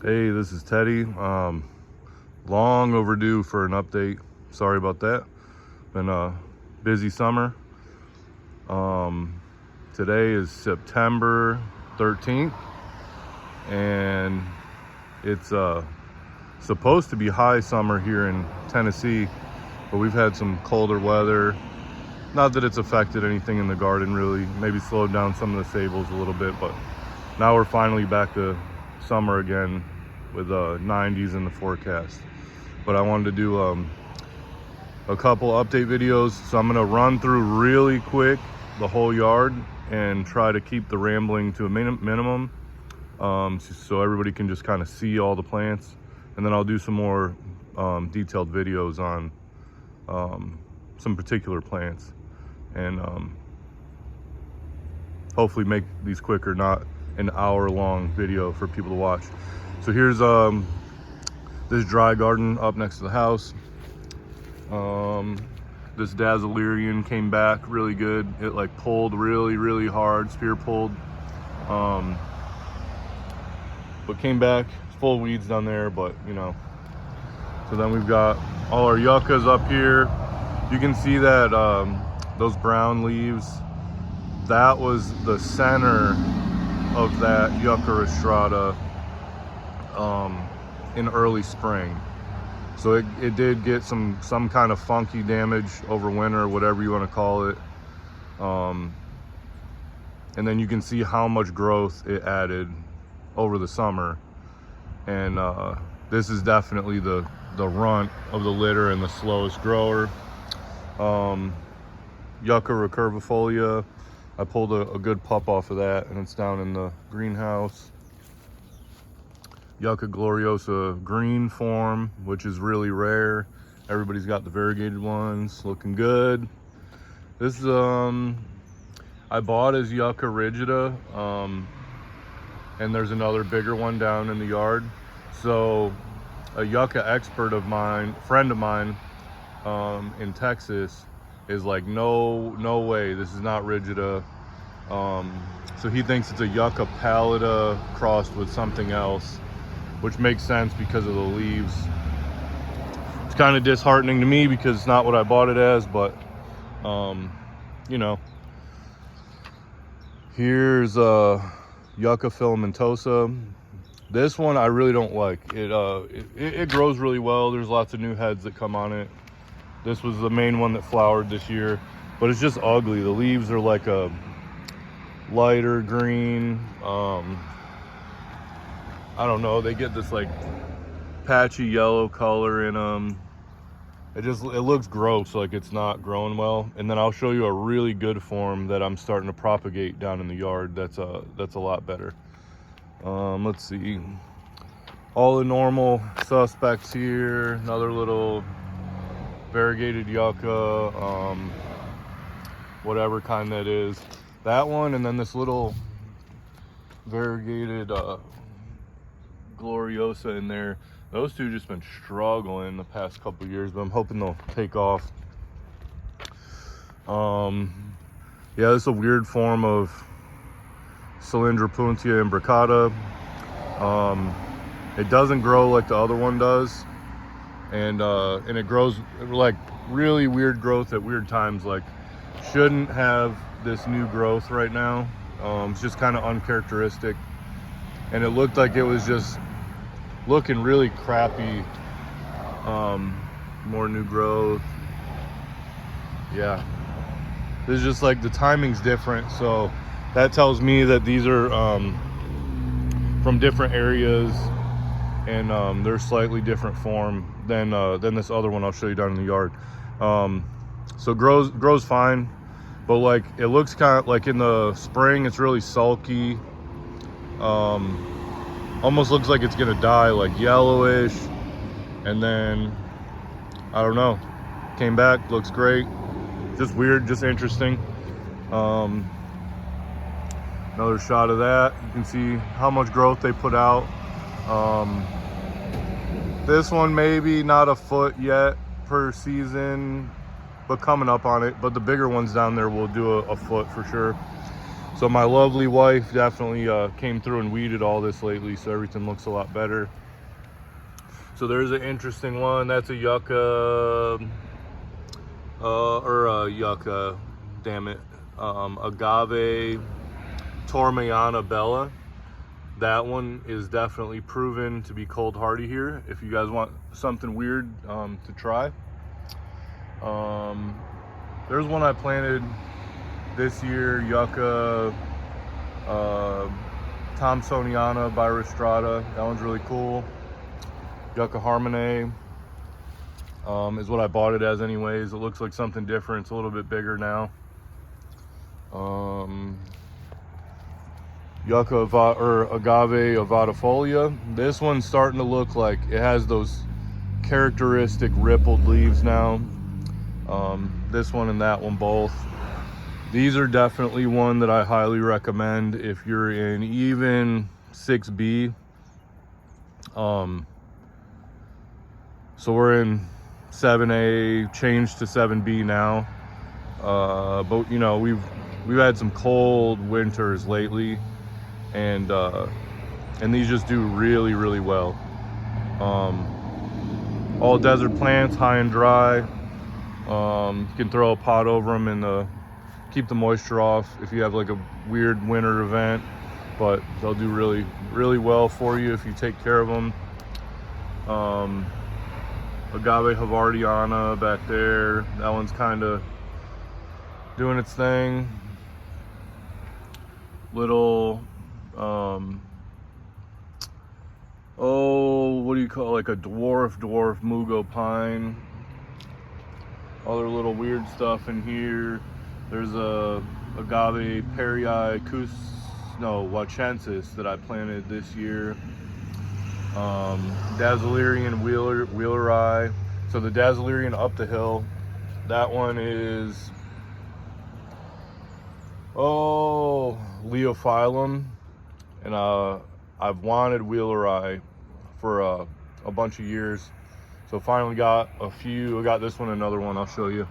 Hey, this is Teddy. Long overdue for an update. Sorry about that. Been a busy summer. Today is September 13th, and it's supposed to be high summer here in Tennessee, but we've had some colder weather. Not that it's affected anything in the garden really. Maybe slowed down some of the sables a little bit, but now we're finally back to summer again with 90s in the forecast. But I wanted to do a couple update videos, so I'm gonna run through really quick the whole yard and try to keep the rambling to a minimum, so everybody can just kind of see all the plants, and then I'll do some more detailed videos on some particular plants, and hopefully make these quicker, not an hour-long video for people to watch. So here's this dry garden up next to the house. This Dazzlerian came back really good. It like pulled really hard, spear pulled, but came back full of weeds down there, but you know. So then we've got all our yuccas up here. You can see that those brown leaves, that was the center of that Yucca rostrata in early spring. So it did get some kind of funky damage over winter, whatever you want to call it. And then you can see how much growth it added over the summer. And this is definitely the runt of the litter and the slowest grower. Yucca recurvifolia, I pulled a good pup off of that, and it's down in the greenhouse. Yucca gloriosa green form, which is really rare. Everybody's got the variegated ones, looking good. This is I bought as Yucca rigida, and there's another bigger one down in the yard. So a Yucca expert of mine, friend of mine in Texas, is like, no way, this is not rigida. So he thinks it's a Yucca pallida crossed with something else, which makes sense because of the leaves. It's kind of disheartening to me because it's not what I bought it as, but you know. Here's Yucca filamentosa. This one I really don't like. It grows really well. There's lots of new heads that come on it. This was the main one that flowered this year, but it's just ugly. The leaves are like a lighter green. I don't know, they get this like patchy yellow color in them. It looks gross, like it's not growing well. And then I'll show you a really good form that I'm starting to propagate down in the yard. That's a lot better. Let's see, all the normal suspects here. Another little variegated yucca, whatever kind that is. That one, and then this little variegated gloriosa in there. Those two just been struggling the past couple years, but I'm hoping they'll take off. Yeah, this is a weird form of Cylindropuntia imbricata. It doesn't grow like the other one does, and it grows like really weird growth at weird times. Like, shouldn't have this new growth right now. It's just kind of uncharacteristic, and it looked like it was just looking really crappy. More new growth. Yeah, this is just like the timing's different, so that tells me that these are from different areas, and they're slightly different form than this other one I'll show you down in the yard. So grows fine, but like it looks kind of like in the spring it's really sulky. Almost looks like it's gonna die, like yellowish, and then I don't know, came back, looks great. Just weird, just interesting. Another shot of that. You can see how much growth they put out. This one maybe not a foot yet per season, but coming up on it. But the bigger ones down there will do a foot for sure. So my lovely wife definitely came through and weeded all this lately, so everything looks a lot better. So there's an interesting one. That's a yucca, yucca, damn it, agave Tormeyana bella. That one is definitely proven to be cold hardy here. If you guys want something weird to try. There's one I planted this year, yucca Thomsoniana by Rostrata. That one's really cool. Yucca Harmony is what I bought it as anyways. It looks like something different. It's a little bit bigger now. Yucca agave avatifolia. This one's starting to look like it has those characteristic rippled leaves now. This one and that one both. These are definitely one that I highly recommend if you're in even 6B. So we're in 7A, changed to 7B now. But you know, we've had some cold winters lately, and these just do really, really well. All desert plants, high and dry. You can throw a pot over them and keep the moisture off if you have like a weird winter event, but they'll do really, really well for you if you take care of them. Agave Havartiana back there, that one's kind of doing its thing. Little what do you call it? Like a dwarf Mugo pine. Other little weird stuff in here. There's a agave Perii Wachensis that I planted this year. Dazzlerian Wheeleri. So the Dazzlerian up the hill, that one is Leophyllum, and I've wanted Wheeleri for a bunch of years, so finally got a few. I got this one, another one I'll show you.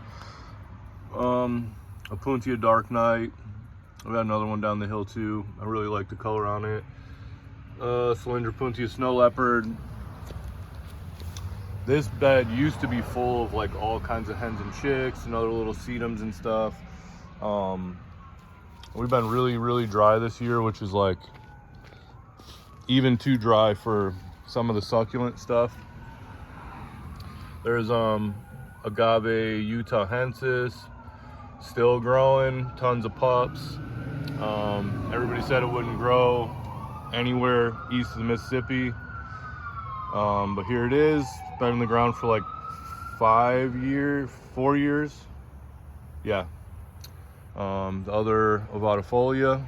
Opuntia Dark Knight. I've got another one down the hill too. I really like the color on it. Cylindropuntia Snow Leopard. This bed used to be full of like all kinds of hens and chicks and other little sedums and stuff. We've been really, really dry this year, which is like even too dry for some of the succulent stuff. There's agave Utahensis, still growing, tons of pups. Everybody said it wouldn't grow anywhere east of the Mississippi, but here it is. It's been in the ground for like 4 years. Yeah. The other avatifolia,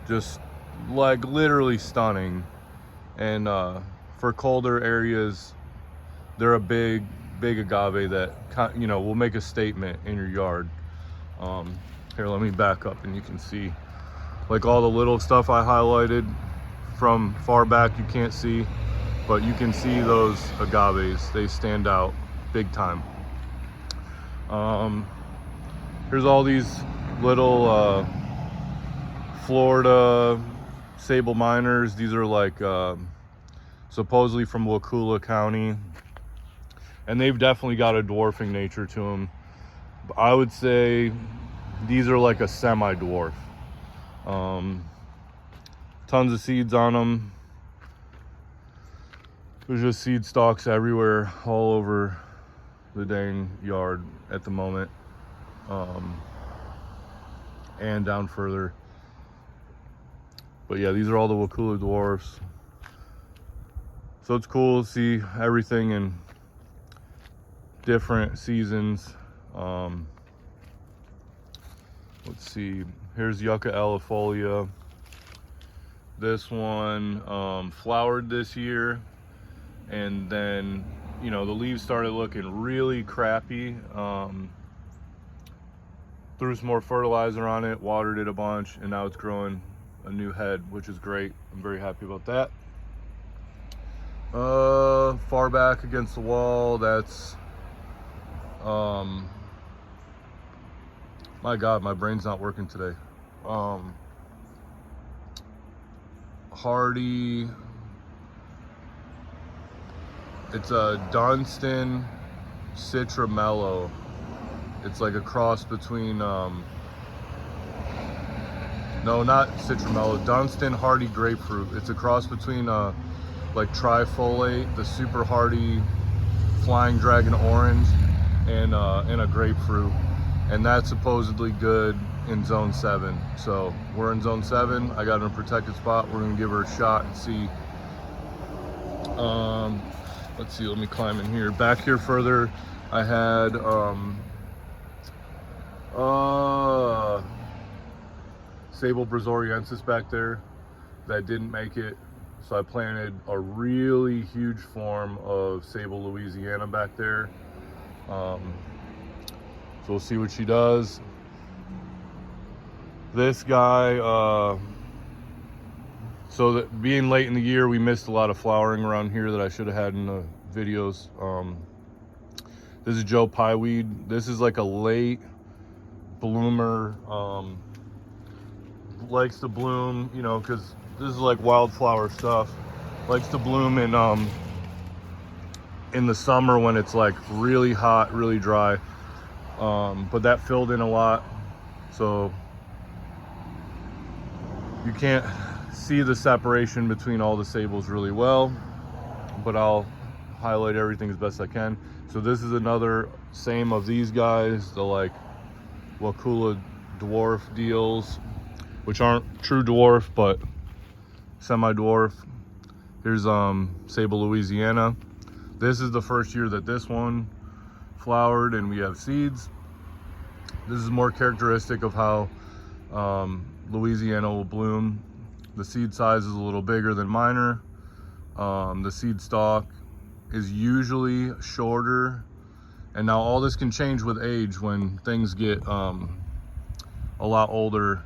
just like literally stunning, and for colder areas, they're a big agave that, you know, will make a statement in your yard. Here, let me back up and you can see like all the little stuff I highlighted from far back. You can't see, but you can see those agaves. They stand out big time. Here's all these little Florida sable miners. These are like supposedly from Wakulla County, and they've definitely got a dwarfing nature to them. I would say these are like a semi-dwarf. Tons of seeds on them. There's just seed stalks everywhere, all over the dang yard at the moment, and down further. But yeah, these are all the Wakulla dwarfs. So it's cool to see everything in different seasons. Let's see, here's Yucca Elafolia. This one flowered this year, and then, you know, the leaves started looking really crappy. Threw some more fertilizer on it, watered it a bunch, and now it's growing a new head, which is great. I'm very happy about that. Far back against the wall, that's my God, my brain's not working today. Hardy. It's a Dunstan Citramello. It's like a cross between, no, not Citramello, Dunstan Hardy Grapefruit. It's a cross between like Trifolate, the Super Hardy Flying Dragon Orange, and a grapefruit. And that's supposedly good in zone 7. So we're in zone 7. I got in a protected spot. We're gonna give her a shot and see. Let's see, let me climb in here. Back here further, I had Sable Brazoriensis back there that didn't make it. So I planted a really huge form of Sable Louisiana back there. So we'll see what she does. This guy, so that being late in the year, we missed a lot of flowering around here that I should have had in the videos. This is Joe Pieweed. This is like a late bloomer. Likes to bloom, you know, because this is like wildflower stuff. Likes to bloom in the summer when it's like really hot, really dry. But that filled in a lot, so you can't see the separation between all the sables really well, but I'll highlight everything as best I can. So this is another same of these guys, the like Wakula dwarf deals, which aren't true dwarf but semi-dwarf. Here's Sable Louisiana. This is the first year that this one flowered and we have seeds. This is more characteristic of how Louisiana will bloom. The seed size is a little bigger than minor. The seed stalk is usually shorter. And now all this can change with age when things get a lot older.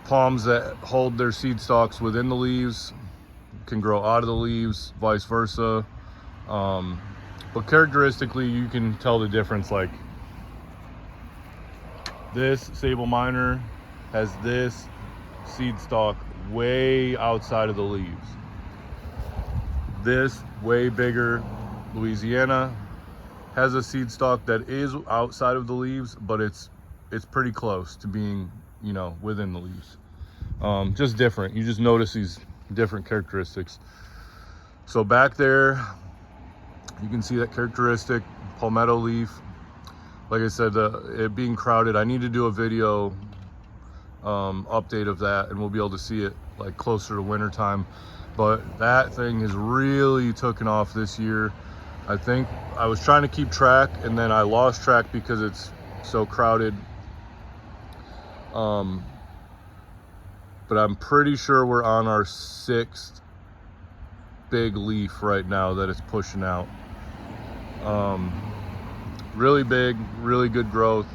Palms that hold their seed stalks within the leaves can grow out of the leaves, vice versa. But characteristically, you can tell the difference. Like this Sable Minor has this seed stalk way outside of the leaves. This way bigger Louisiana has a seed stalk that is outside of the leaves, but it's pretty close to being, you know, within the leaves. Just different. You just notice these different characteristics. So back there, you can see that characteristic palmetto leaf. Like I said, it being crowded, I need to do a video update of that, and we'll be able to see it like closer to winter time. But that thing has really taken off this year. I think I was trying to keep track and then I lost track because it's so crowded. But I'm pretty sure we're on our 6th big leaf right now that it's pushing out. Really big, really good growth.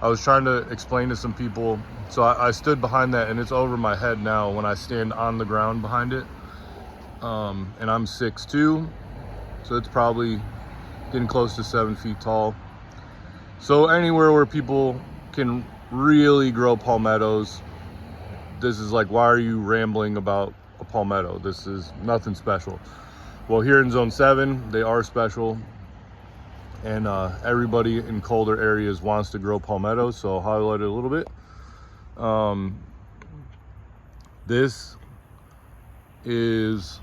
I was trying to explain to some people, so I stood behind that and it's over my head now when I stand on the ground behind it. And I'm 6'2", so it's probably getting close to 7 feet tall. So anywhere where people can really grow palmettos, this is like, why are you rambling about a palmetto? This is nothing special. Well, here in zone 7, they are special. And everybody in colder areas wants to grow palmettos, so I'll highlight it a little bit. This is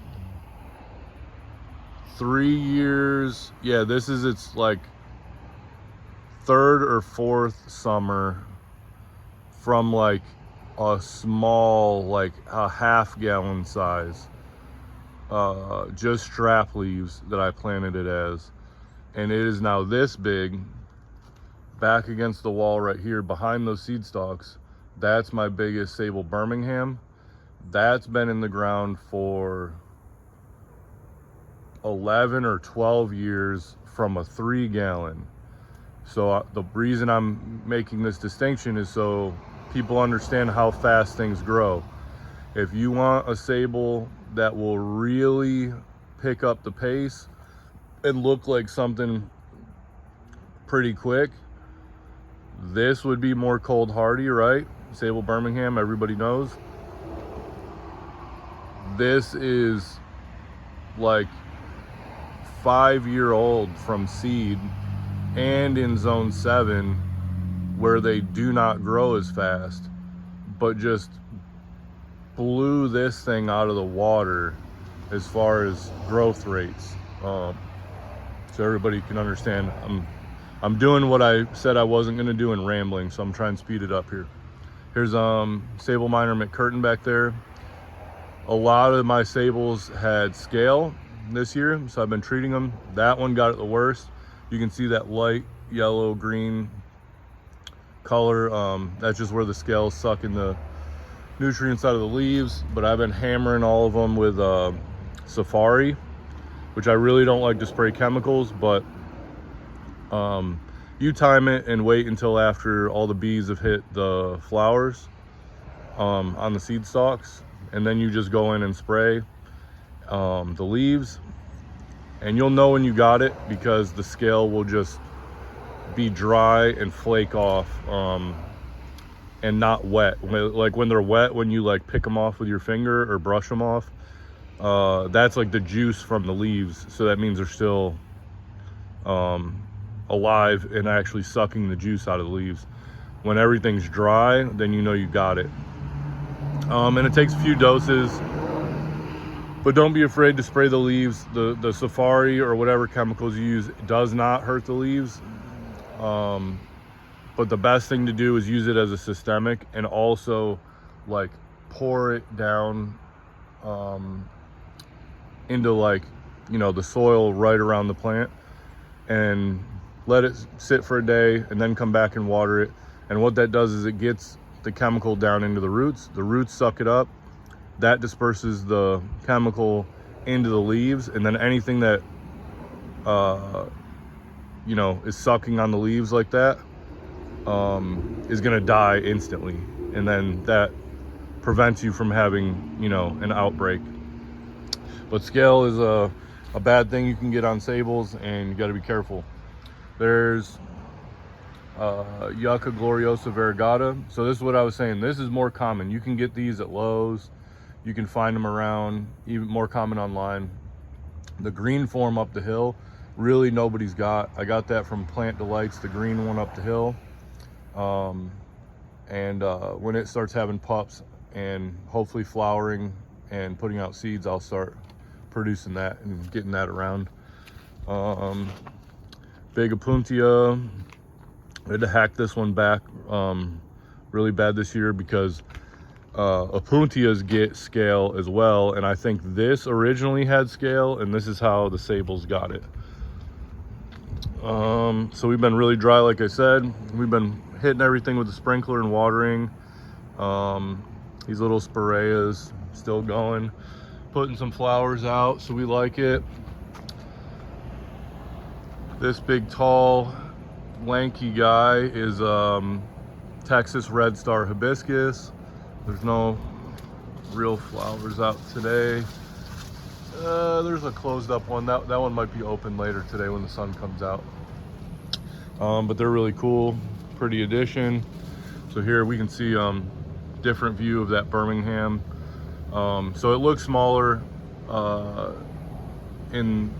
3 years. Yeah, this is its like 3rd or 4th summer from like a small, like a half-gallon size, just strap leaves that I planted it as. And it is now this big, back against the wall right here behind those seed stalks. That's my biggest Sable Birmingham. That's been in the ground for 11 or 12 years from a 3-gallon. So the reason I'm making this distinction is so people understand how fast things grow. If you want a Sable that will really pick up the pace and look like something pretty quick, This would be more cold hardy, right? Sable Birmingham, everybody knows. This is like 5-year-old from seed and in zone 7 where they do not grow as fast, but just blew this thing out of the water as far as growth rates. So everybody can understand. I'm doing what I said I wasn't going to do and rambling, so I'm trying to speed it up here. Here's Sable Miner McCurtain back there. A lot of my sables had scale this year, so I've been treating them. That one got it the worst. You can see that light yellow green color. That's just where the scales suck in the nutrients out of the leaves. But I've been hammering all of them with Safari, which I really don't like to spray chemicals, but you time it and wait until after all the bees have hit the flowers on the seed stalks, and then you just go in and spray the leaves, and you'll know when you got it because the scale will just be dry and flake off and not wet. Like when they're wet, when you like pick them off with your finger or brush them off, that's like the juice from the leaves, so that means they're still alive and actually sucking the juice out of the leaves. When everything's dry, then you know you got it. And it takes a few doses, but don't be afraid to spray the leaves. The Safari or whatever chemicals you use does not hurt the leaves, but the best thing to do is use it as a systemic, and also like pour it down into, like, you know, the soil right around the plant, and let it sit for a day and then come back and water it. And what that does is it gets the chemical down into the roots. The roots suck it up. That disperses the chemical into the leaves, and then anything that you know, is sucking on the leaves like that is gonna die instantly, and then that prevents you from having, you know, an outbreak. But scale is a bad thing you can get on sables, and you got to be careful. There's Yucca gloriosa variegata. So this is what I was saying. This is more common. You can get these at Lowe's. You can find them around, even more common online. The green form up the hill, really nobody's got. I got that from Plant Delights, the green one up the hill. When it starts having pups and hopefully flowering and putting out seeds, I'll start producing that and getting that around. Big Opuntia, I had to hack this one back really bad this year because Opuntias get scale as well, and I think this originally had scale, and this is how the sables got it. So we've been really dry, like I said. We've been hitting everything with the sprinkler and watering. These little spireas still going, putting some flowers out, so we like it. This big tall lanky guy is Texas Red Star Hibiscus. There's no real flowers out today. There's a closed up one. That one might be open later today when the sun comes out. But they're really cool, pretty addition. So here we can see different view of that Birmingham. So it looks smaller in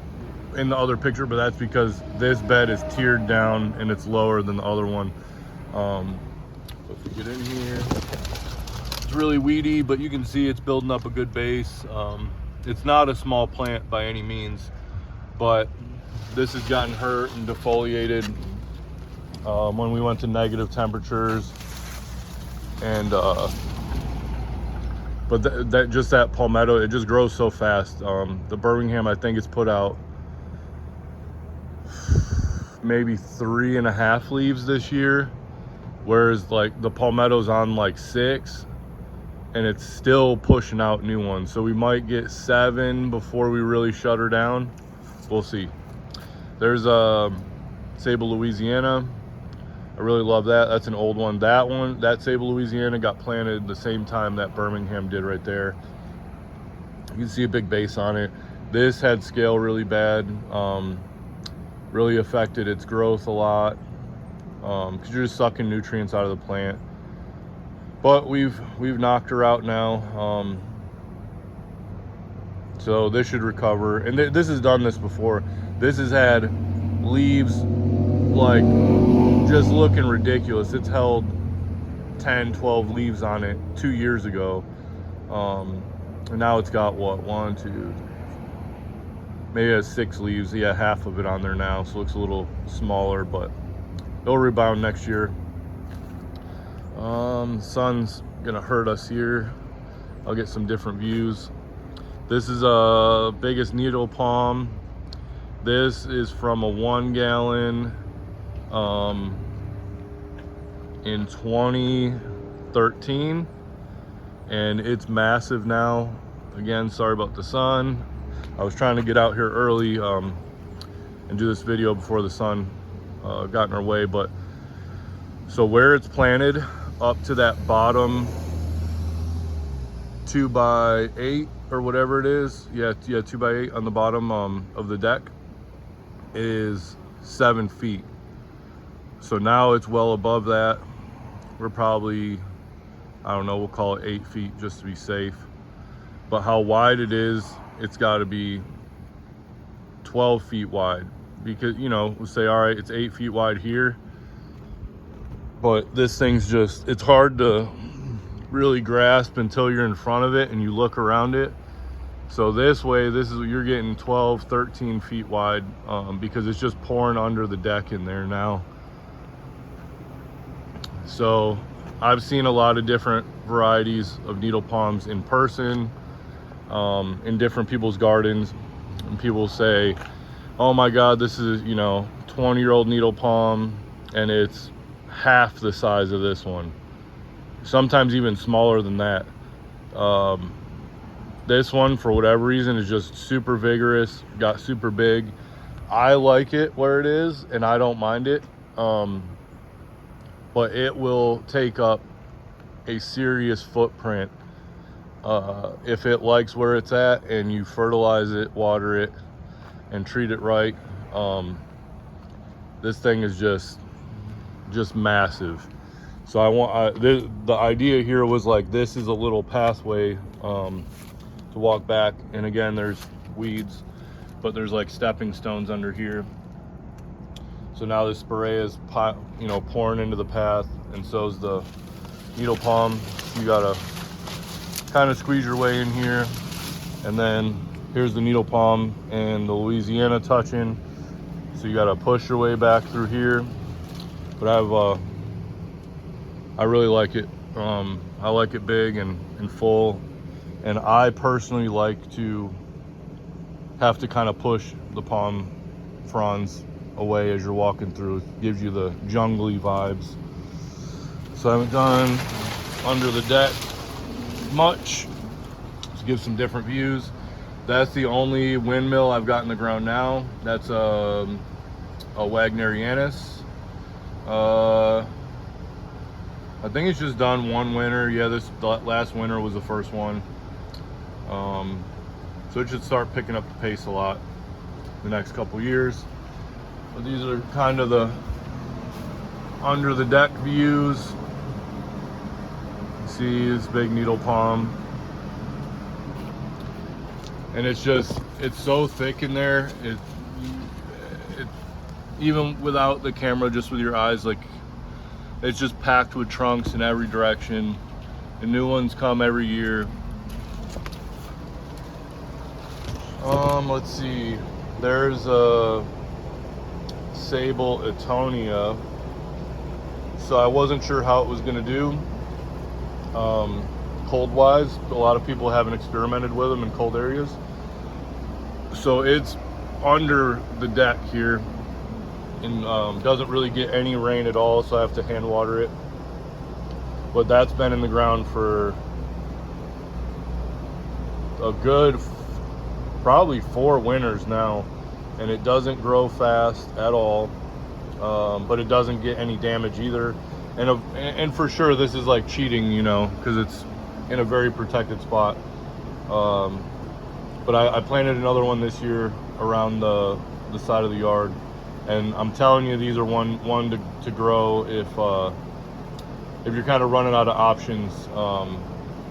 the other picture, but that's because this bed is tiered down and it's lower than the other one. So if we get in here, it's really weedy, but you can see it's building up a good base. It's not a small plant by any means, but this has gotten hurt and defoliated when we went to negative temperatures. And but that palmetto, it just grows so fast. The Birmingham, I think it's put out maybe 3.5 leaves this year, whereas like the palmetto's on like 6, and it's still pushing out new ones. So we might get 7 before we really shut her down. We'll see. There's Sable Louisiana. I really love that. That's an old one. That Sable Louisiana got planted the same time that Birmingham did right there. You can see a big base on it. This had scale really bad. Really affected its growth a lot. because you're just sucking nutrients out of the plant. But we've knocked her out now, so this should recover. And this has done this before. This has had leaves like just looking ridiculous. It's held 10, 12 leaves on it 2 years ago, and now it's got what, 1, 2, maybe it has 6 leaves. Yeah, half of it on there now, so it looks a little smaller, but it'll rebound next year. Sun's gonna hurt us here. I'll get some different views. This is a biggest needle palm. This is from a 1 gallon in 2013, and it's massive now. Again, sorry about the sun. I was trying to get out here early and do this video before the sun got in our way. But so where it's planted, up to that bottom 2x8 or whatever it is, yeah 2x8 on the bottom of the deck, is 7 feet. So now it's well above that. We're probably, I don't know, we'll call it 8 feet just to be safe. But how wide it is, it's got to be 12 feet wide, because, you know, we'll say, all right, it's 8 feet wide here, but this thing's just, it's hard to really grasp until you're in front of it and you look around it. So this way, this is, you're getting 12, 13 feet wide, because it's just pouring under the deck in there now. So I've seen a lot of different varieties of needle palms in person, in different people's gardens, and people say, oh my God, this is, you know, 20-year-old needle palm, and it's half the size of this one. Sometimes even smaller than that. This one, for whatever reason, is just super vigorous, got super big. I like it where it is, and I don't mind it. But it will take up a serious footprint if it likes where it's at and you fertilize it, water it, and treat it right. This thing is just massive. So the idea here was like, this is a little pathway to walk back, and again, there's weeds, but there's like stepping stones under here. So now this Spiraea is, you know, pouring into the path, and so is the needle palm. You gotta kind of squeeze your way in here, and then here's the needle palm and the Louisiana touching. So you gotta push your way back through here. But I really like it. I like it big and full, and I personally like to have to kind of push the palm fronds away as you're walking through. It gives you the jungly vibes. So I haven't done under the deck much to give some different views. That's the only windmill I've got in the ground now. That's a Wagnerianus. I think it's just done one winter. Yeah, this last winter was the first one. So it should start picking up the pace a lot the next couple years. But these are kind of the under the deck views. You see this big needle palm, and it's so thick in there. It even without the camera, just with your eyes, like, it's just packed with trunks in every direction, and new ones come every year. Let's see, there's a Sable Etonia. So I wasn't sure how it was going to do cold wise. A lot of people haven't experimented with them in cold areas. So it's under the deck here, and doesn't really get any rain at all, so I have to hand water it. But that's been in the ground for a good probably 4 winters now, and it doesn't grow fast at all, but it doesn't get any damage either. And for sure this is like cheating, you know, because it's in a very protected spot. But I planted another one this year around the side of the yard, And I'm telling you, these are one to grow if you're kind of running out of options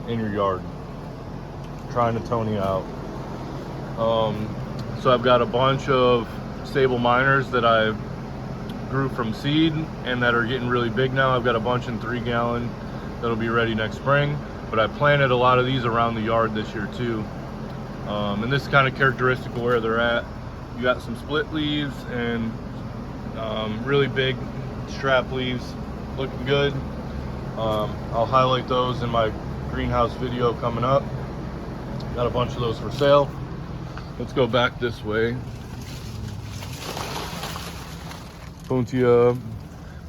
in your yard, trying to Tony out. So I've got a bunch of Sable Minors that I grew from seed and that are getting really big now. I've got a bunch in 3 gallon that'll be ready next spring, but I planted a lot of these around the yard this year too. And this is kind of characteristic of where they're at. You got some split leaves and really big strap leaves, looking good. I'll highlight those in my greenhouse video coming up. Got a bunch of those for sale. Let's go back this way. Puntia.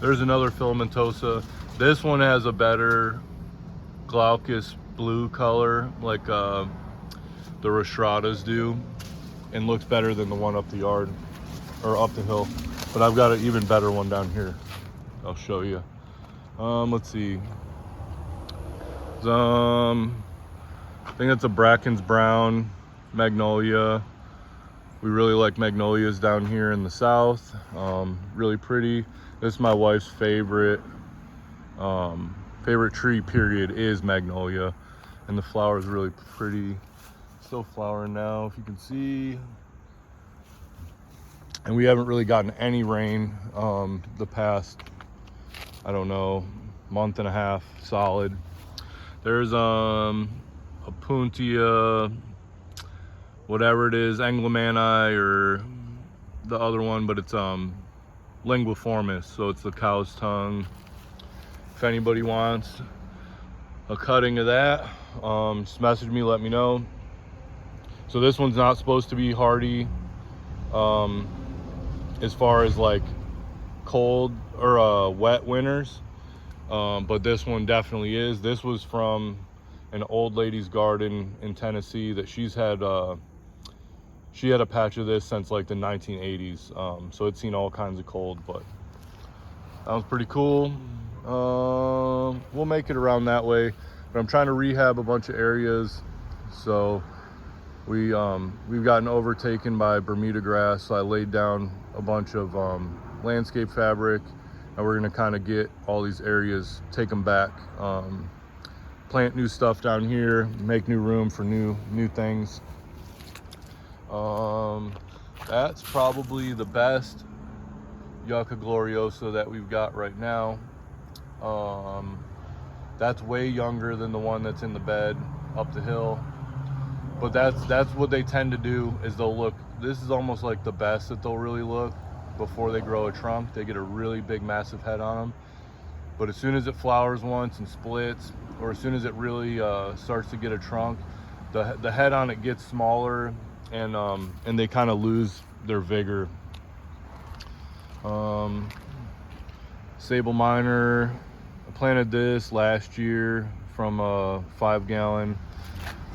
There's another filamentosa. This one has a better glaucous blue color, like the Rostradas do, and looks better than the one up the yard or up the hill. But I've got an even better one down here. I'll show you. Let's see. I think that's a Bracken's Brown Magnolia. We really like magnolias down here in the south. Really pretty. This is my wife's favorite tree period is magnolia, and the flower is really pretty. Still flowering now, if you can see. And we haven't really gotten any rain the past, I don't know, month and a half solid. There's a Puntia, whatever it is, Anglemani or the other one, but it's linguiformis, so it's the cow's tongue. If anybody wants a cutting of that, just message me, let me know. So this one's not supposed to be hardy as far as like cold or wet winters, but this one definitely is. This was from an old lady's garden in Tennessee that she's had. She had a patch of this since like the 1980s, so it's seen all kinds of cold, but that was pretty cool. We'll make it around that way, but I'm trying to rehab a bunch of areas. So we've gotten overtaken by Bermuda grass, so I laid down a bunch of landscape fabric, and we're gonna kind of get all these areas, take them back, plant new stuff down here, make new room for new things. That's probably the best Yucca Gloriosa that we've got right now. That's way younger than the one that's in the bed up the hill, but that's what they tend to do, is they'll look, this is almost like the best that they'll really look before they grow a trunk. They get a really big massive head on them, but as soon as it flowers once and splits, or as soon as it really starts to get a trunk, the head on it gets smaller, and they kind of lose their vigor. Sable Minor, I planted this last year from a 5 gallon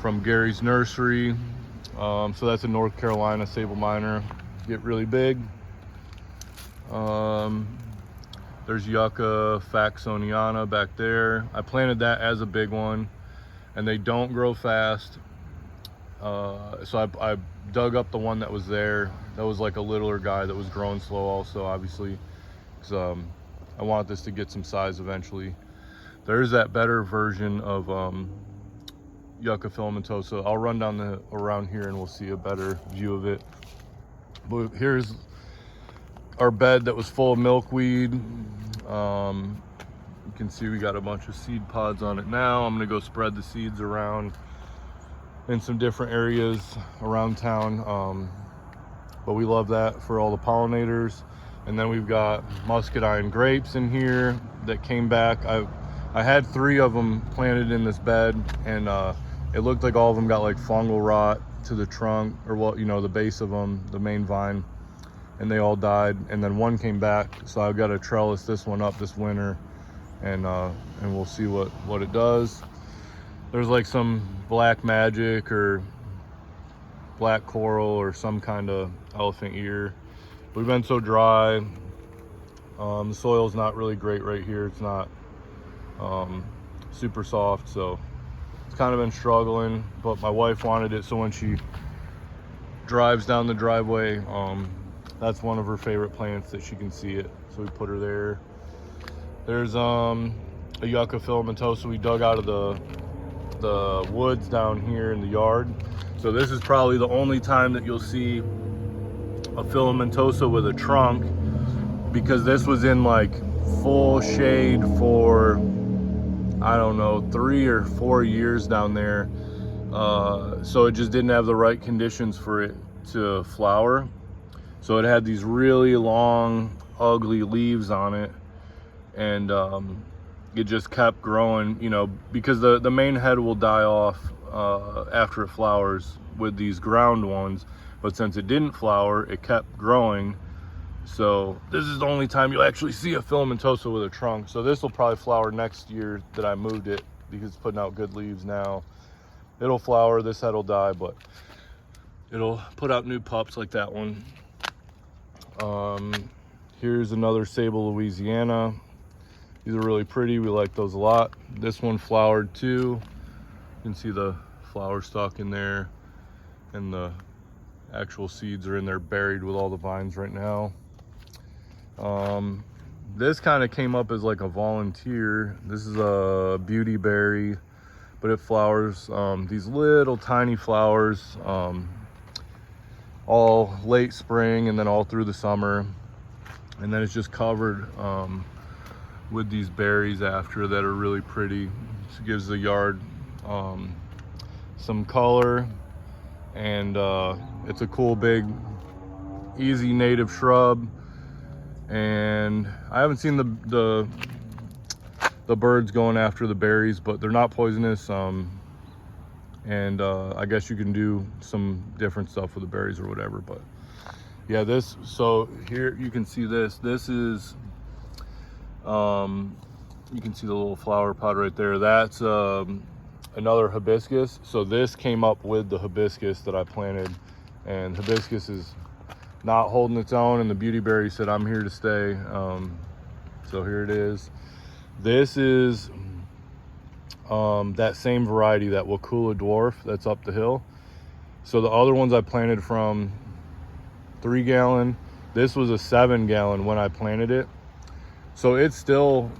from Gary's Nursery. So that's a North Carolina Sable Minor, get really big. There's Yucca Faxoniana back there. I planted that as a big one, and they don't grow fast. So I dug up the one that was there. That was like a littler guy that was growing slow also, obviously, because I want this to get some size eventually. There's that better version of Yucca filamentosa. I'll run down around here and we'll see a better view of it. But here's our bed that was full of milkweed. You can see we got a bunch of seed pods on it now. I'm gonna go spread the seeds around in some different areas around town, but we love that for all the pollinators. And then we've got muscadine grapes in here that came back. I had 3 of them planted in this bed, and it looked like all of them got like fungal rot to the trunk, or well, you know, the base of them, the main vine, and they all died. And then one came back, so I've got to trellis this one up this winter, and we'll see what it does. There's like some black magic or black coral or some kind of elephant ear. We've been so dry. The soil's not really great right here. It's not super soft, so it's kind of been struggling, but my wife wanted it, so when she drives down the driveway, That's one of her favorite plants that she can see it. So we put her there. There's a yucca filamentosa we dug out of the woods down here in the yard. So this is probably the only time that you'll see a filamentosa with a trunk, because this was in like full shade for, I don't know, 3 or 4 years down there. So it just didn't have the right conditions for it to flower. So it had these really long, ugly leaves on it, and it just kept growing, you know, because the main head will die off after it flowers with these ground ones, but since it didn't flower, it kept growing. So this is the only time you'll actually see a filamentosa with a trunk. So this will probably flower next year that I moved it, because it's putting out good leaves now. It'll flower, this head will die, but it'll put out new pups like that one. Here's another Sable Louisiana. These are really pretty, we like those a lot. This one flowered too. You can see the flower stalk in there, and the actual seeds are in there buried with all the vines right now. This kind of came up as like a volunteer. This is a beauty berry, but it flowers these little tiny flowers all late spring and then all through the summer, and then it's just covered with these berries after that are really pretty. It gives the yard some color, and it's a cool big easy native shrub. And I haven't seen the birds going after the berries, but they're not poisonous. And I guess you can do some different stuff with the berries or whatever. But yeah, this, so here you can see this. This is, you can see the little flower pod right there. That's another hibiscus. So this came up with the hibiscus that I planted, and hibiscus is not holding its own, and the beauty berry said, I'm here to stay. So here it is. This is that same variety, that Wakula dwarf that's up the hill. So the other ones I planted from 3 gallon. This was a 7 gallon when I planted it. So it's still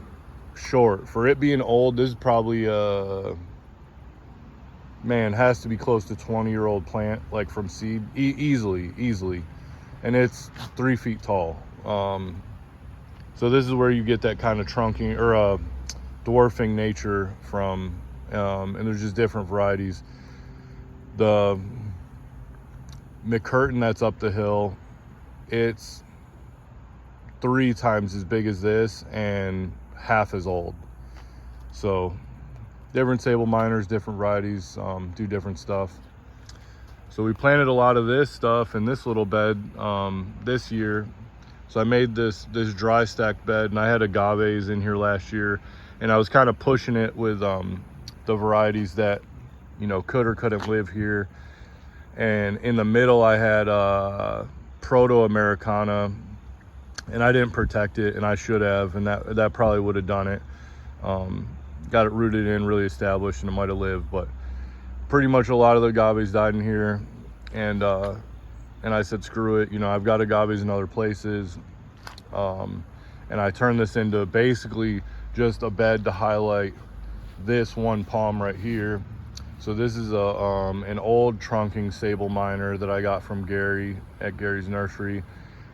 short. For it being old, this is probably man, has to be close to 20-year-old plant, like from seed, easily. And it's 3 feet tall. So this is where you get that kind of trunking or dwarfing nature from, and there's just different varieties. The McCurtain that's up the hill, it's 3 times as big as this and half as old. So different sable miners, different varieties, do different stuff. So we planted a lot of this stuff in this little bed this year. So I made this dry stack bed, and I had agaves in here last year, and I was kind of pushing it with the varieties that, you know, could or couldn't live here. And in the middle I had Proto-Americana, and I didn't protect it, and I should have, and that probably would have done it. Got it rooted in, really established, and it might have lived, but pretty much a lot of the agaves died in here. And I said, screw it, you know, I've got agaves in other places. And I turned this into basically just a bed to highlight this one palm right here. So this is an old trunking sable miner that I got from Gary at Gary's Nursery.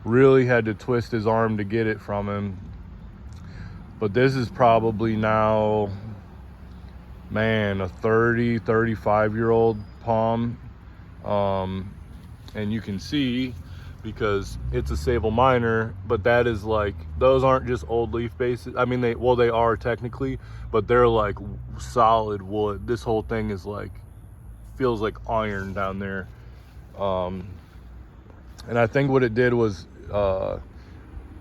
Really had to twist his arm to get it from him. But this is probably now, man, a 35-year-old palm. And you can see, because it's a sable miner, but that is like, those aren't just old leaf bases. I mean, they are technically, but they're like solid wood. This whole thing is like, feels like iron down there. And I think what it did was,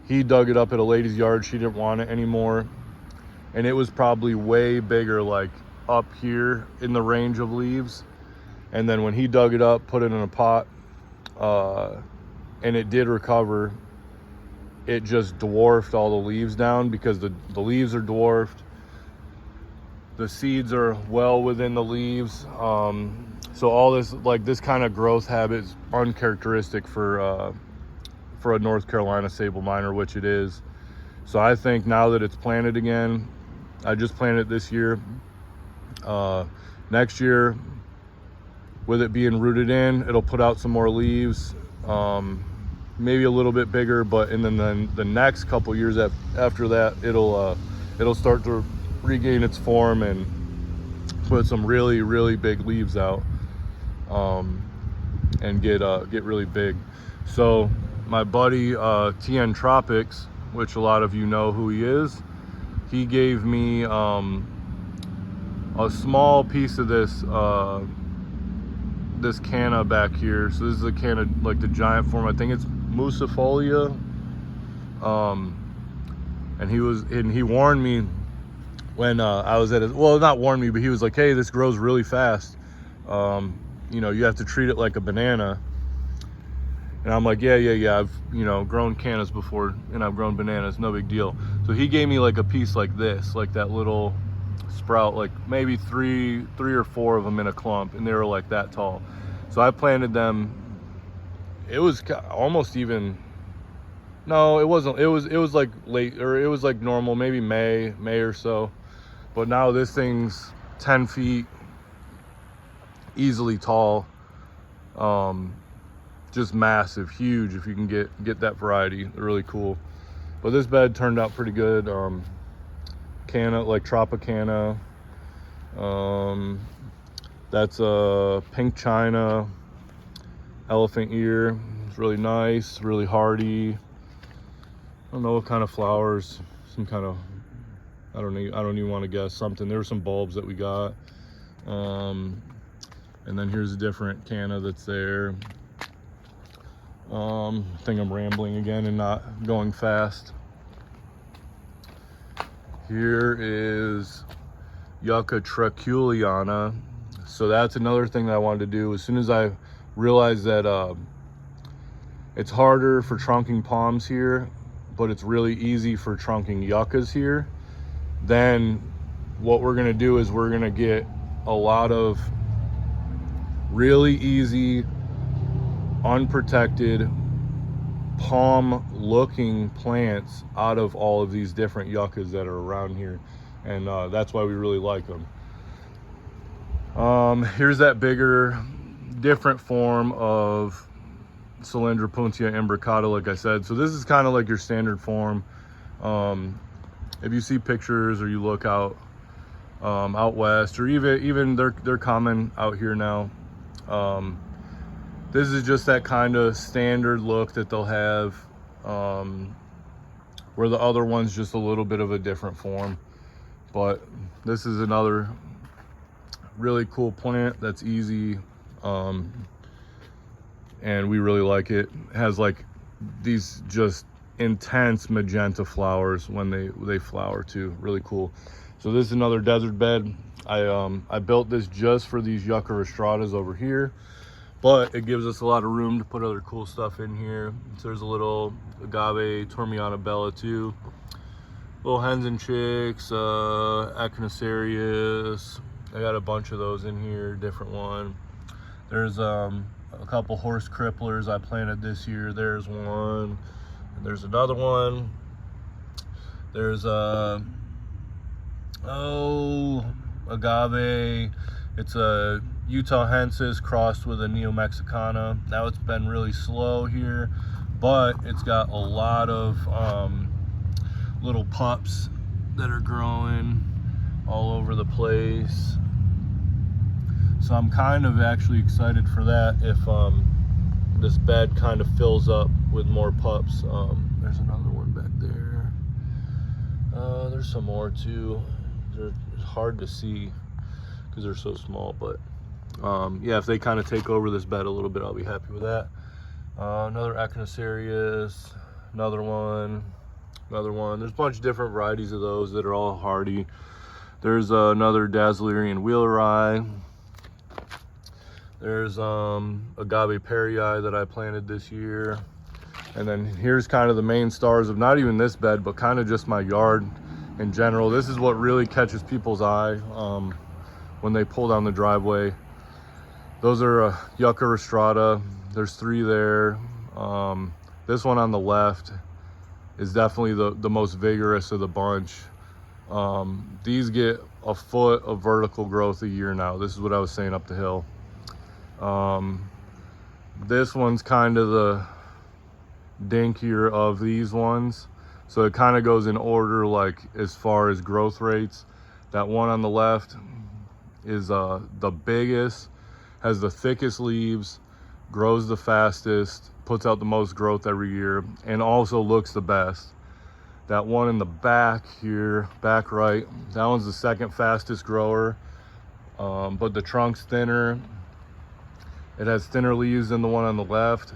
he dug it up at a lady's yard. She didn't want it anymore. And it was probably way bigger, like up here in the range of leaves. And then when he dug it up, put it in a pot, and it did recover, it just dwarfed all the leaves down, because the leaves are dwarfed. The seeds are well within the leaves. So all this, like this kind of growth habit is uncharacteristic for for a North Carolina sable miner, which it is. So I think now that it's planted again, I just planted it this year. Next year, with it being rooted in, it'll put out some more leaves, maybe a little bit bigger, but and then the next couple years after that, it'll start to regain its form and put some really, really big leaves out, and get really big. So my buddy TN Tropics, which a lot of you know who he is, he gave me a small piece of this canna back here. So this is a canna, like the giant form. I think it's Musifolia. And he warned me when I was at his, well, not warned me, but he was like, hey, this grows really fast. You know, you have to treat it like a banana. And I'm like, yeah. I've, you know, grown cannas before, and I've grown bananas, no big deal. So he gave me like a piece like this, like that little sprout, like maybe three or four of them in a clump, and they were like that tall. So I planted them. It was almost even, no, it wasn't. It was like late, or it was like normal, maybe May or so. But now this thing's 10 feet, easily tall. Just massive, huge. If you can get that variety, they're really cool. But this bed turned out pretty good. Canna, like Tropicana. That's a pink china, elephant ear. It's really nice, really hardy. I don't know what kind of flowers. Some kind of, I don't even want to guess. Something. There were some bulbs that we got. And then here's a different canna that's there. I think I'm rambling again and not going fast. Here is Yucca traculiana. So that's another thing that I wanted to do. As soon as I realized that it's harder for trunking palms here, but it's really easy for trunking yuccas here, then what we're gonna do is we're gonna get a lot of really easy, unprotected palm looking plants out of all of these different yuccas that are around here, and that's why we really like them. Here's that bigger, different form of Cylindropuntia imbricata, like I said. So this is kind of like your standard form. If you see pictures or you look out west, or even they're common out here now. This is just that kind of standard look that they'll have, where the other one's just a little bit of a different form. But this is another really cool plant that's easy, and we really like it. It has like these just intense magenta flowers when they flower too. Really cool. So this is another desert bed. I built this just for these Yucca rostratas over here, but it gives us a lot of room to put other cool stuff in here. So there's a little agave Tormiana bella too, little hens and chicks, Echinacerius. I got a bunch of those in here, different one. There's a couple horse cripplers I planted this year. There's one, and there's another one. There's agave. It's a Utah hensis crossed with a Neo Mexicana. Now it's been really slow here, but it's got a lot of little pups that are growing all over the place. So I'm kind of actually excited for that if this bed kind of fills up with more pups. There's another one back there. There's some more too. They're hard to see because they're so small, but yeah, if they kind of take over this bed a little bit, I'll be happy with that. Another Echinacerius, another one. There's a bunch of different varieties of those that are all hardy. There's another Dazzlerian Wheelerai. There's Agave Perii that I planted this year. And then here's kind of the main stars of not even this bed, but kind of just my yard in general. This is what really catches people's eye when they pull down the driveway. Those are Yucca rostrata. There's 3 there. This one on the left is definitely the most vigorous of the bunch. These get a foot of vertical growth a year now. This is what I was saying up the hill. This one's kind of the dinkier of these ones. So it kind of goes in order, like as far as growth rates. That one on the left is the biggest, has the thickest leaves, grows the fastest, puts out the most growth every year, and also looks the best. That one in the back here, back right, that one's the second fastest grower, but the trunk's thinner. It has thinner leaves than the one on the left,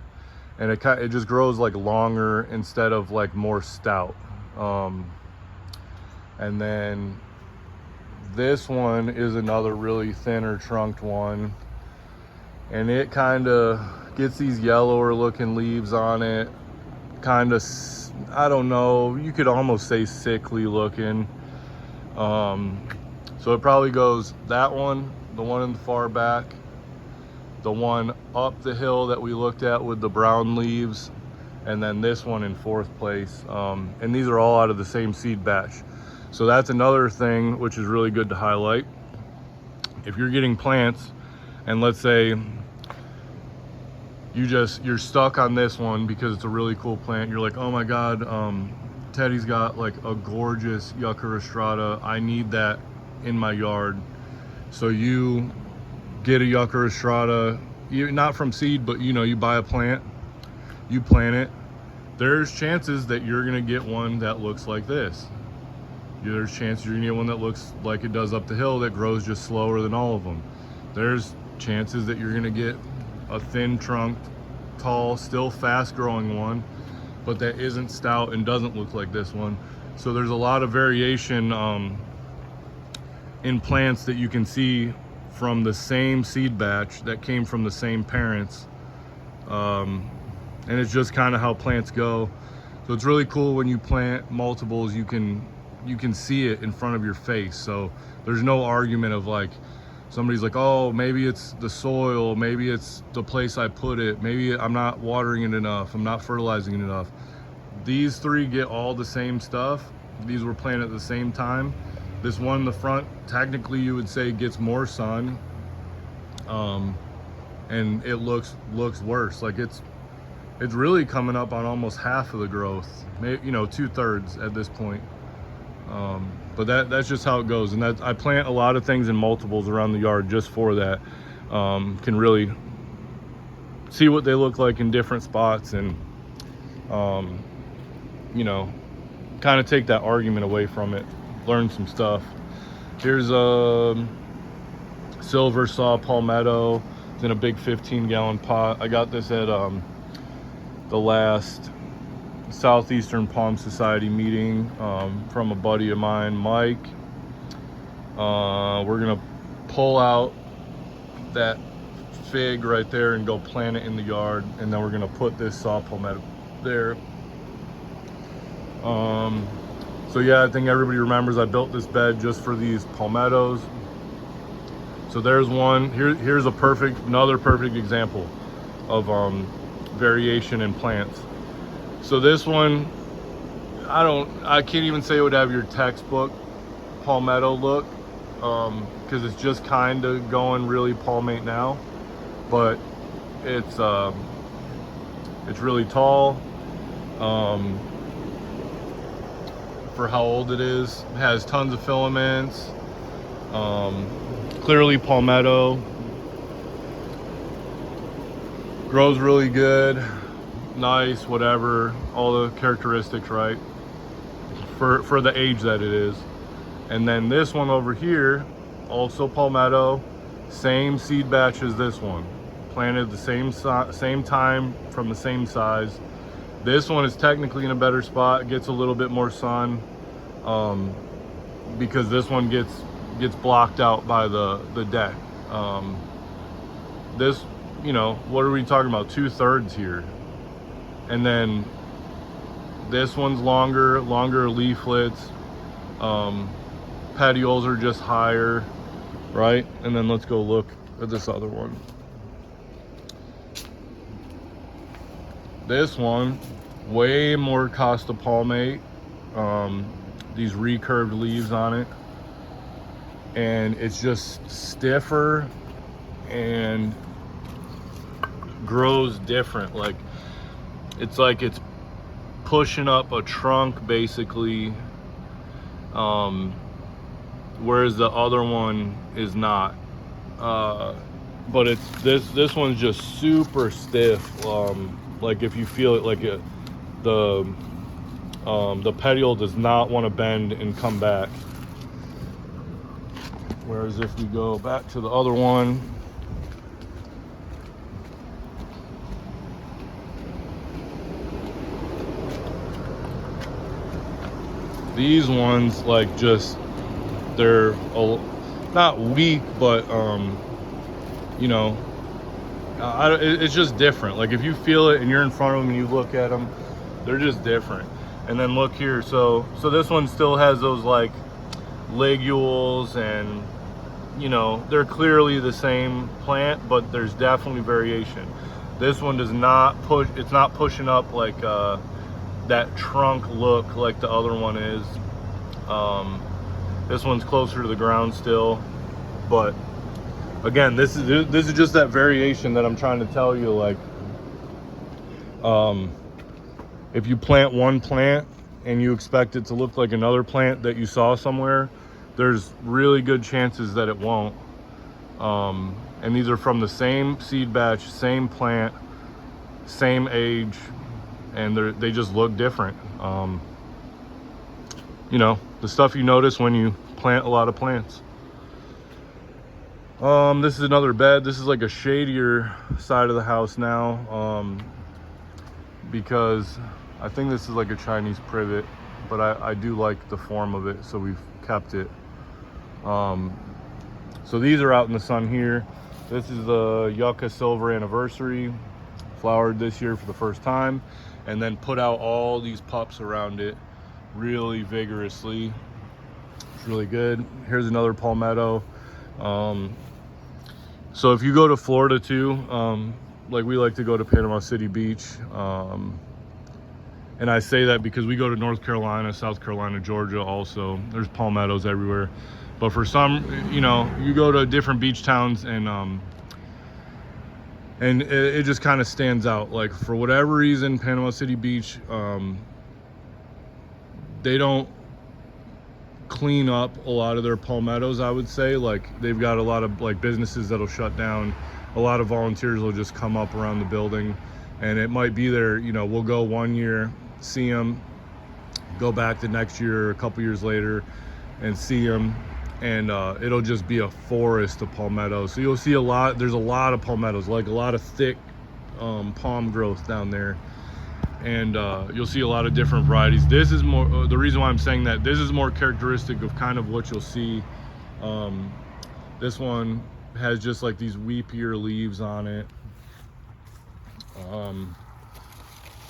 and it just grows like longer instead of like more stout. And then this one is another really thinner trunked one, and it kind of gets these yellower looking leaves on it, kind of, I don't know, you could almost say sickly looking. So it probably goes that one, the one in the far back, the one up the hill that we looked at with the brown leaves, and then this one in fourth place. And these are all out of the same seed batch. So that's another thing which is really good to highlight. If you're getting plants and let's say you're stuck on this one because it's a really cool plant, you're like, oh my God, Teddy's got like a gorgeous Yucca rostrata, I need that in my yard. So you get a Yucca rostrata, not from seed, but you buy a plant, you plant it. There's chances that you're gonna get one that looks like this. There's chances you're gonna get one that looks like it does up the hill, that grows just slower than all of them. There's chances that you're gonna get a thin trunked, tall, still fast growing one, but that isn't stout and doesn't look like this one. So there's a lot of variation in plants that you can see from the same seed batch that came from the same parents. And it's just kind of how plants go. So it's really cool when you plant multiples, you can see it in front of your face. So there's no argument of like, somebody's like, oh, maybe it's the soil, maybe it's the place I put it, maybe I'm not watering it enough, I'm not fertilizing it enough. These three get all the same stuff. These were planted at the same time. This one in the front, technically you would say gets more sun, and it looks worse. Like it's really coming up on almost half of the growth, maybe 2/3 at this point. But that's just how it goes. And I plant a lot of things in multiples around the yard just for that. Can really see what they look like in different spots, and kind of take that argument away from it, learn some stuff. Here's a silver saw palmetto. It's in a big 15-gallon pot. I got this at the last Southeastern Palm Society meeting from a buddy of mine, Mike. We're gonna pull out that fig right there and go plant it in the yard, and then we're gonna put this saw palmetto there. So yeah, I think everybody remembers I built this bed just for these palmettos. So there's one. Here's another perfect example of variation in plants. So this one, I can't even say it would have your textbook palmetto look, because it's just kind of going really palmate now, but it's really tall. For how old it is, it has tons of filaments, clearly palmetto, grows really good, nice, whatever, all the characteristics, right, for the age that it is. And then this one over here, also palmetto, same seed batch as this one, planted the same time from the same size. This one is technically in a better spot, gets a little bit more sun, because this one gets blocked out by the deck. This, what are we talking about, 2/3 here? And then this one's longer leaflets, petioles are just higher, right? And then let's go look at this other one. this one, way more Costa palmate. These recurved leaves on it. And it's just stiffer and grows different. Like it's pushing up a trunk basically, whereas the other one is not. But it's this one's just super stiff. Like if you feel it, like the petiole does not want to bend and come back. Whereas if we go back to the other one, these ones, like, just, they're not weak, but you know, it's just different. Like if you feel it and you're in front of them and you look at them, they're just different. And then look here, so this one still has those like ligules, and you know, they're clearly the same plant, but there's definitely variation. This one does not push, it's not pushing up like that trunk look like the other one is. This one's closer to the ground still, but again, this is just that variation that I'm trying to tell you. Like, if you plant one plant and you expect it to look like another plant that you saw somewhere, there's really good chances that it won't. And these are from the same seed batch, same plant, same age, and they just look different. You know, the stuff you notice when you plant a lot of plants. This is another bed. This is like a shadier side of the house now, because I think this is like a Chinese privet, but I do like the form of it, so we've kept it. So these are out in the sun here. This is the Yucca Silver Anniversary, flowered this year for the first time, and then put out all these pups around it really vigorously. It's really good. Here's another palmetto. So if you go to Florida too, like we like to go to Panama City Beach, and I say that because we go to North Carolina, South Carolina, Georgia also. There's palmettos everywhere. But for some, you know, you go to different beach towns, and it just kind of stands out. Like for whatever reason, Panama City Beach, they don't clean up a lot of their palmettos, I would say. Like they've got a lot of like businesses that'll shut down. A lot of volunteers will just come up around the building, and it might be there, you know, we'll go one year, see them, go back the next year, a couple years later, and see them, and it'll just be a forest of palmettos. So you'll see there's a lot of palmettos, like a lot of thick palm growth down there. And you'll see a lot of different varieties. This is more, the reason why I'm saying that, this is more characteristic of kind of what you'll see. This one has just like these weepier leaves on it,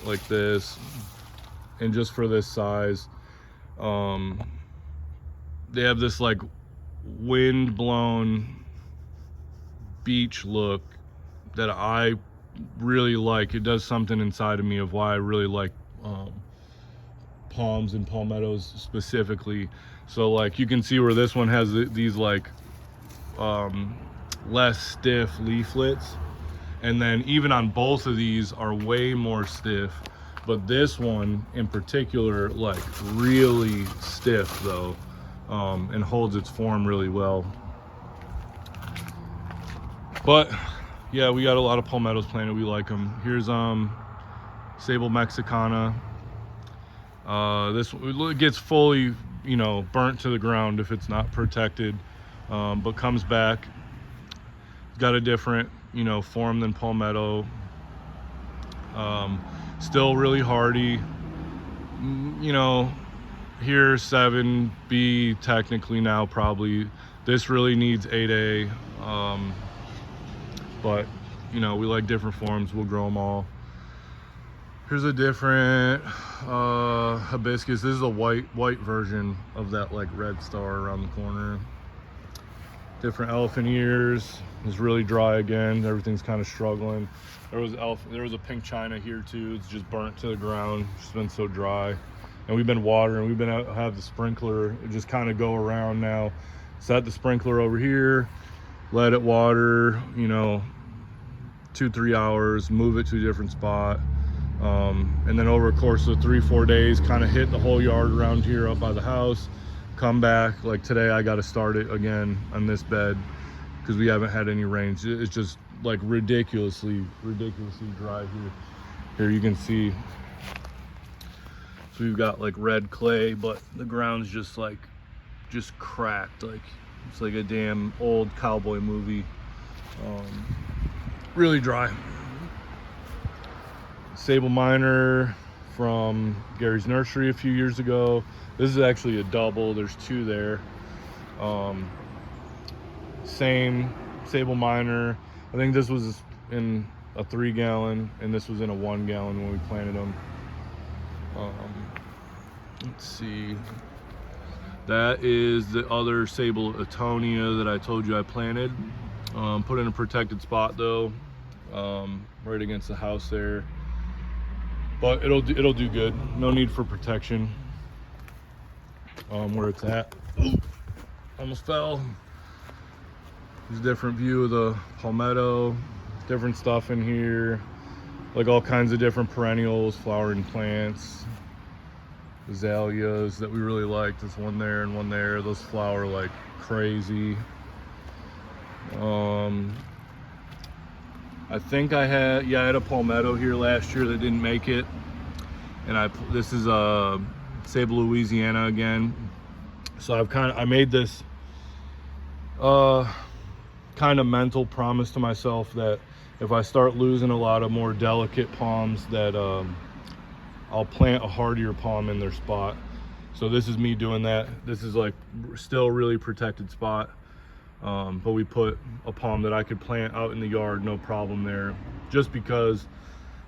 like this, and just for this size, they have this like wind blown beach look that I really like. It does something inside of me of why I really like palms and palmettos specifically. So like you can see where this one has these like less stiff leaflets, and then even on both of these are way more stiff, but this one in particular, like really stiff though, and holds its form really well. But yeah, we got a lot of palmettos planted. We like them. Here's Sable Mexicana. This gets fully, you know, burnt to the ground if it's not protected, but comes back. It's got a different, you know, form than palmetto. Still really hardy. You know, here 7B technically now probably. This really needs 8A. But you know, we like different forms. We'll grow them all. Here's a different hibiscus. This is a white version of that like red star around the corner. different elephant ears. It's really dry again. Everything's kind of struggling. There was a pink china here too. It's just burnt to the ground. It's been so dry. And we've been watering. We've been have the sprinkler just kind of go around now. Set the sprinkler over here, let it water, you know, 2-3 hours, move it to a different spot. And then over the course of 3-4 days, kind of hit the whole yard around here up by the house, come back. Like today I got to start it again on this bed because we haven't had any rain. It's just like ridiculously dry here. Here you can see, so we've got like red clay, but the ground's just cracked. Like it's like a damn old cowboy movie. Really dry. Sable Miner from Gary's Nursery a few years ago. This is actually a double. There's 2 there. Same Sable Miner. I think this was in a 3-gallon and this was in a 1-gallon when we planted them. Let's see. That is the other Sable Atonia that I told you I planted. Put in a protected spot though, right against the house there. But it'll do good. No need for protection. Where it's at. Ooh, almost fell. There's a different view of the palmetto. Different stuff in here. Like all kinds of different perennials, flowering plants. Azaleas that we really like. There's one there and one there. Those flower like crazy. I think I had a palmetto here last year that didn't make it, and this is a Sable Louisiana again. So I made this kind of mental promise to myself that if I start losing a lot of more delicate palms, that I'll plant a hardier palm in their spot. So this is me doing that. This is like still a really protected spot. But we put a palm that I could plant out in the yard, no problem there, just because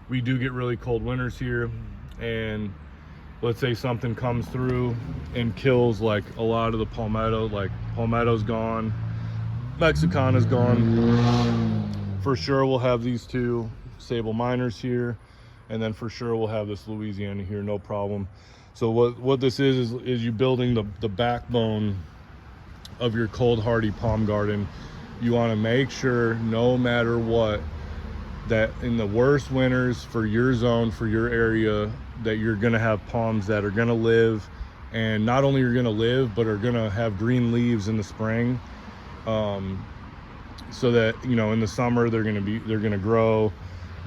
we do get really cold winters here. And let's say something comes through and kills like a lot of the palmetto, like palmetto's gone, Mexicana's gone. For sure we'll have these 2 Sable Miners here, and then for sure we'll have this Louisiana here, no problem. So what this is you building the backbone of your cold hardy palm garden. You want to make sure, no matter what, that in the worst winters for your zone, for your area, that you're going to have palms that are going to live, and not only are going to live, but are going to have green leaves in the spring, so that, you know, in the summer they're going to grow,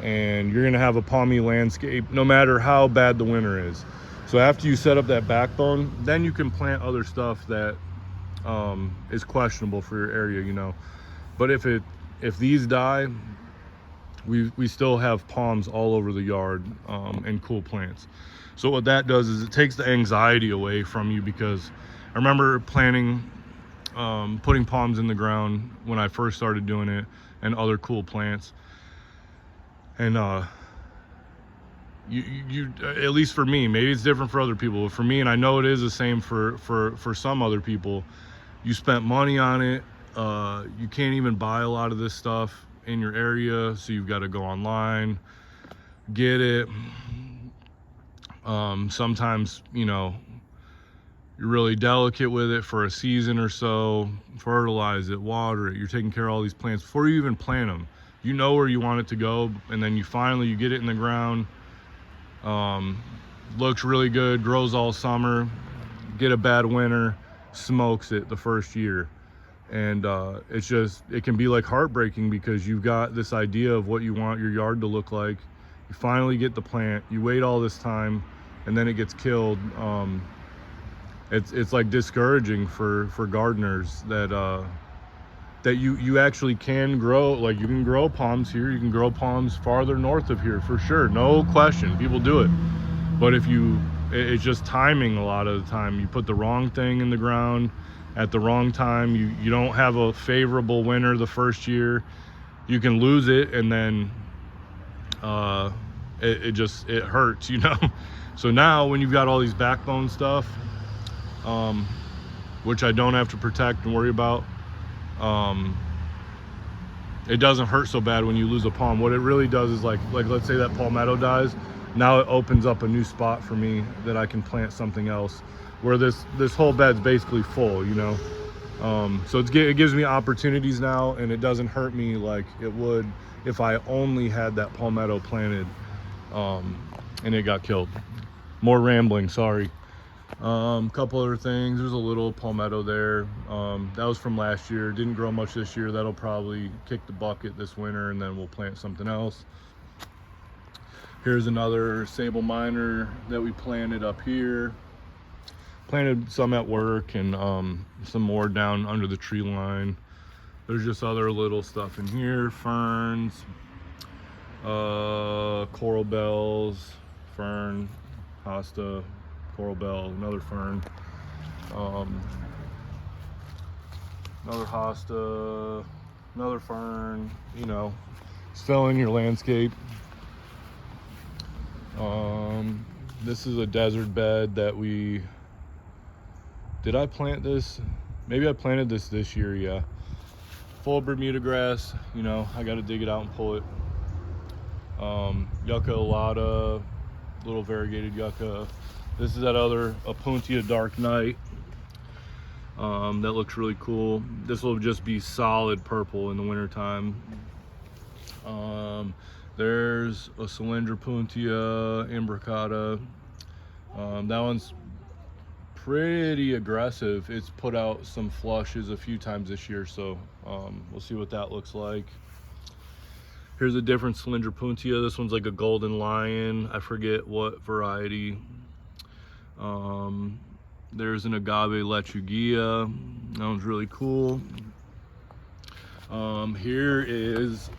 and you're going to have a palmy landscape no matter how bad the winter is. So after you set up that backbone, then you can plant other stuff that is questionable for your area, you know. But if these die, we still have palms all over the yard, and cool plants. So what that does is it takes the anxiety away from you, because I remember planting, putting palms in the ground when I first started doing it, and other cool plants. And you at least for me, maybe it's different for other people, but for me, and I know it is the same for some other people, you spent money on it. You can't even buy a lot of this stuff in your area, so you've got to go online, get it. Sometimes, you know, you're really delicate with it for a season or so, fertilize it, water it, you're taking care of all these plants before you even plant them. You know where you want it to go, and then you get it in the ground, looks really good, grows all summer, get a bad winter, smokes it the first year. And it can be like heartbreaking, because you've got this idea of what you want your yard to look like. You finally get the plant, you wait all this time, and then it gets killed. It's like discouraging for gardeners that you actually can grow. Like, you can grow palms here, you can grow palms farther north of here, for sure, no question, people do it. But it's just timing. A lot of the time you put the wrong thing in the ground at the wrong time. You don't have a favorable winter the first year, you can lose it, and then it hurts, you know. So now when you've got all these backbone stuff, which I don't have to protect and worry about, it doesn't hurt so bad when you lose a palm. What it really does is like let's say that palmetto dies, now it opens up a new spot for me that I can plant something else, where this whole bed's basically full, you know. So it gives me opportunities now, and it doesn't hurt me like it would if I only had that palmetto planted and it got killed. More rambling, sorry. Couple other things. There's a little palmetto there. That was from last year. Didn't grow much this year. That'll probably kick the bucket this winter, and then we'll plant something else. Here's another sable miner that we planted up here. Planted some at work, and some more down under the tree line. There's just other little stuff in here. Ferns, coral bells, fern, hosta, coral bell, another fern, another hosta, another fern, you know, just fill in your landscape. This is a desert bed that did I plant this? Maybe I planted this year, yeah. Full of Bermuda grass, you know, I got to dig it out and pull it. Yucca elata, little variegated yucca. This is that other Opuntia Dark Night. That looks really cool. This will just be solid purple in the wintertime. There's a Cylindropuntia imbricata. That one's pretty aggressive. It's put out some flushes a few times this year, so we'll see what that looks like. Here's a different Cylindropuntia. This one's like a golden lion. I forget what variety. There's an agave lechugia. That one's really cool. Here is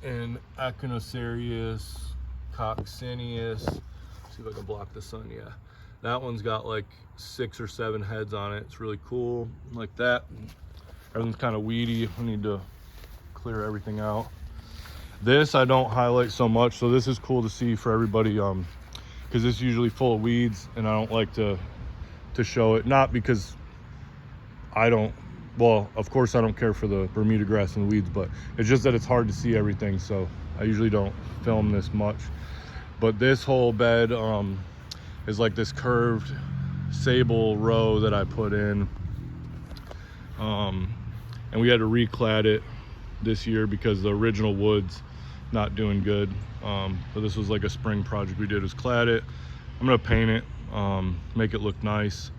an Echinocerius coccineus. See if I can block the sun. Yeah, that one's got like 6 or 7 heads on it. It's really cool, like that. Everything's kind of weedy. I need to clear everything out. This I don't highlight so much, so this is cool to see for everybody, because it's usually full of weeds, and I don't like to show it. Not because I don't, well, of course I don't care for the Bermuda grass and the weeds, but it's just that it's hard to see everything, so I usually don't film this much. But this whole bed is like this curved sable row that I put in, and we had to reclad it this year because the original wood's not doing good. But this was like a spring project we did, was clad it. I'm gonna paint it, make it look nice.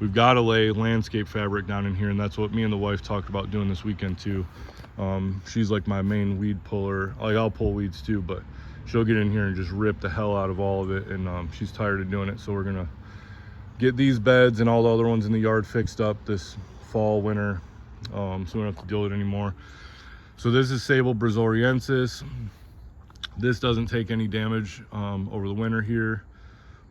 We've got to lay landscape fabric down in here, and that's what me and the wife talked about doing this weekend too. She's like my main weed puller. Like, I'll pull weeds too, but she'll get in here and just rip the hell out of all of it, and she's tired of doing it. So we're gonna get these beds and all the other ones in the yard fixed up this fall, winter, so we don't have to deal with it anymore. So this is Sable brazoriensis. This doesn't take any damage over the winter here.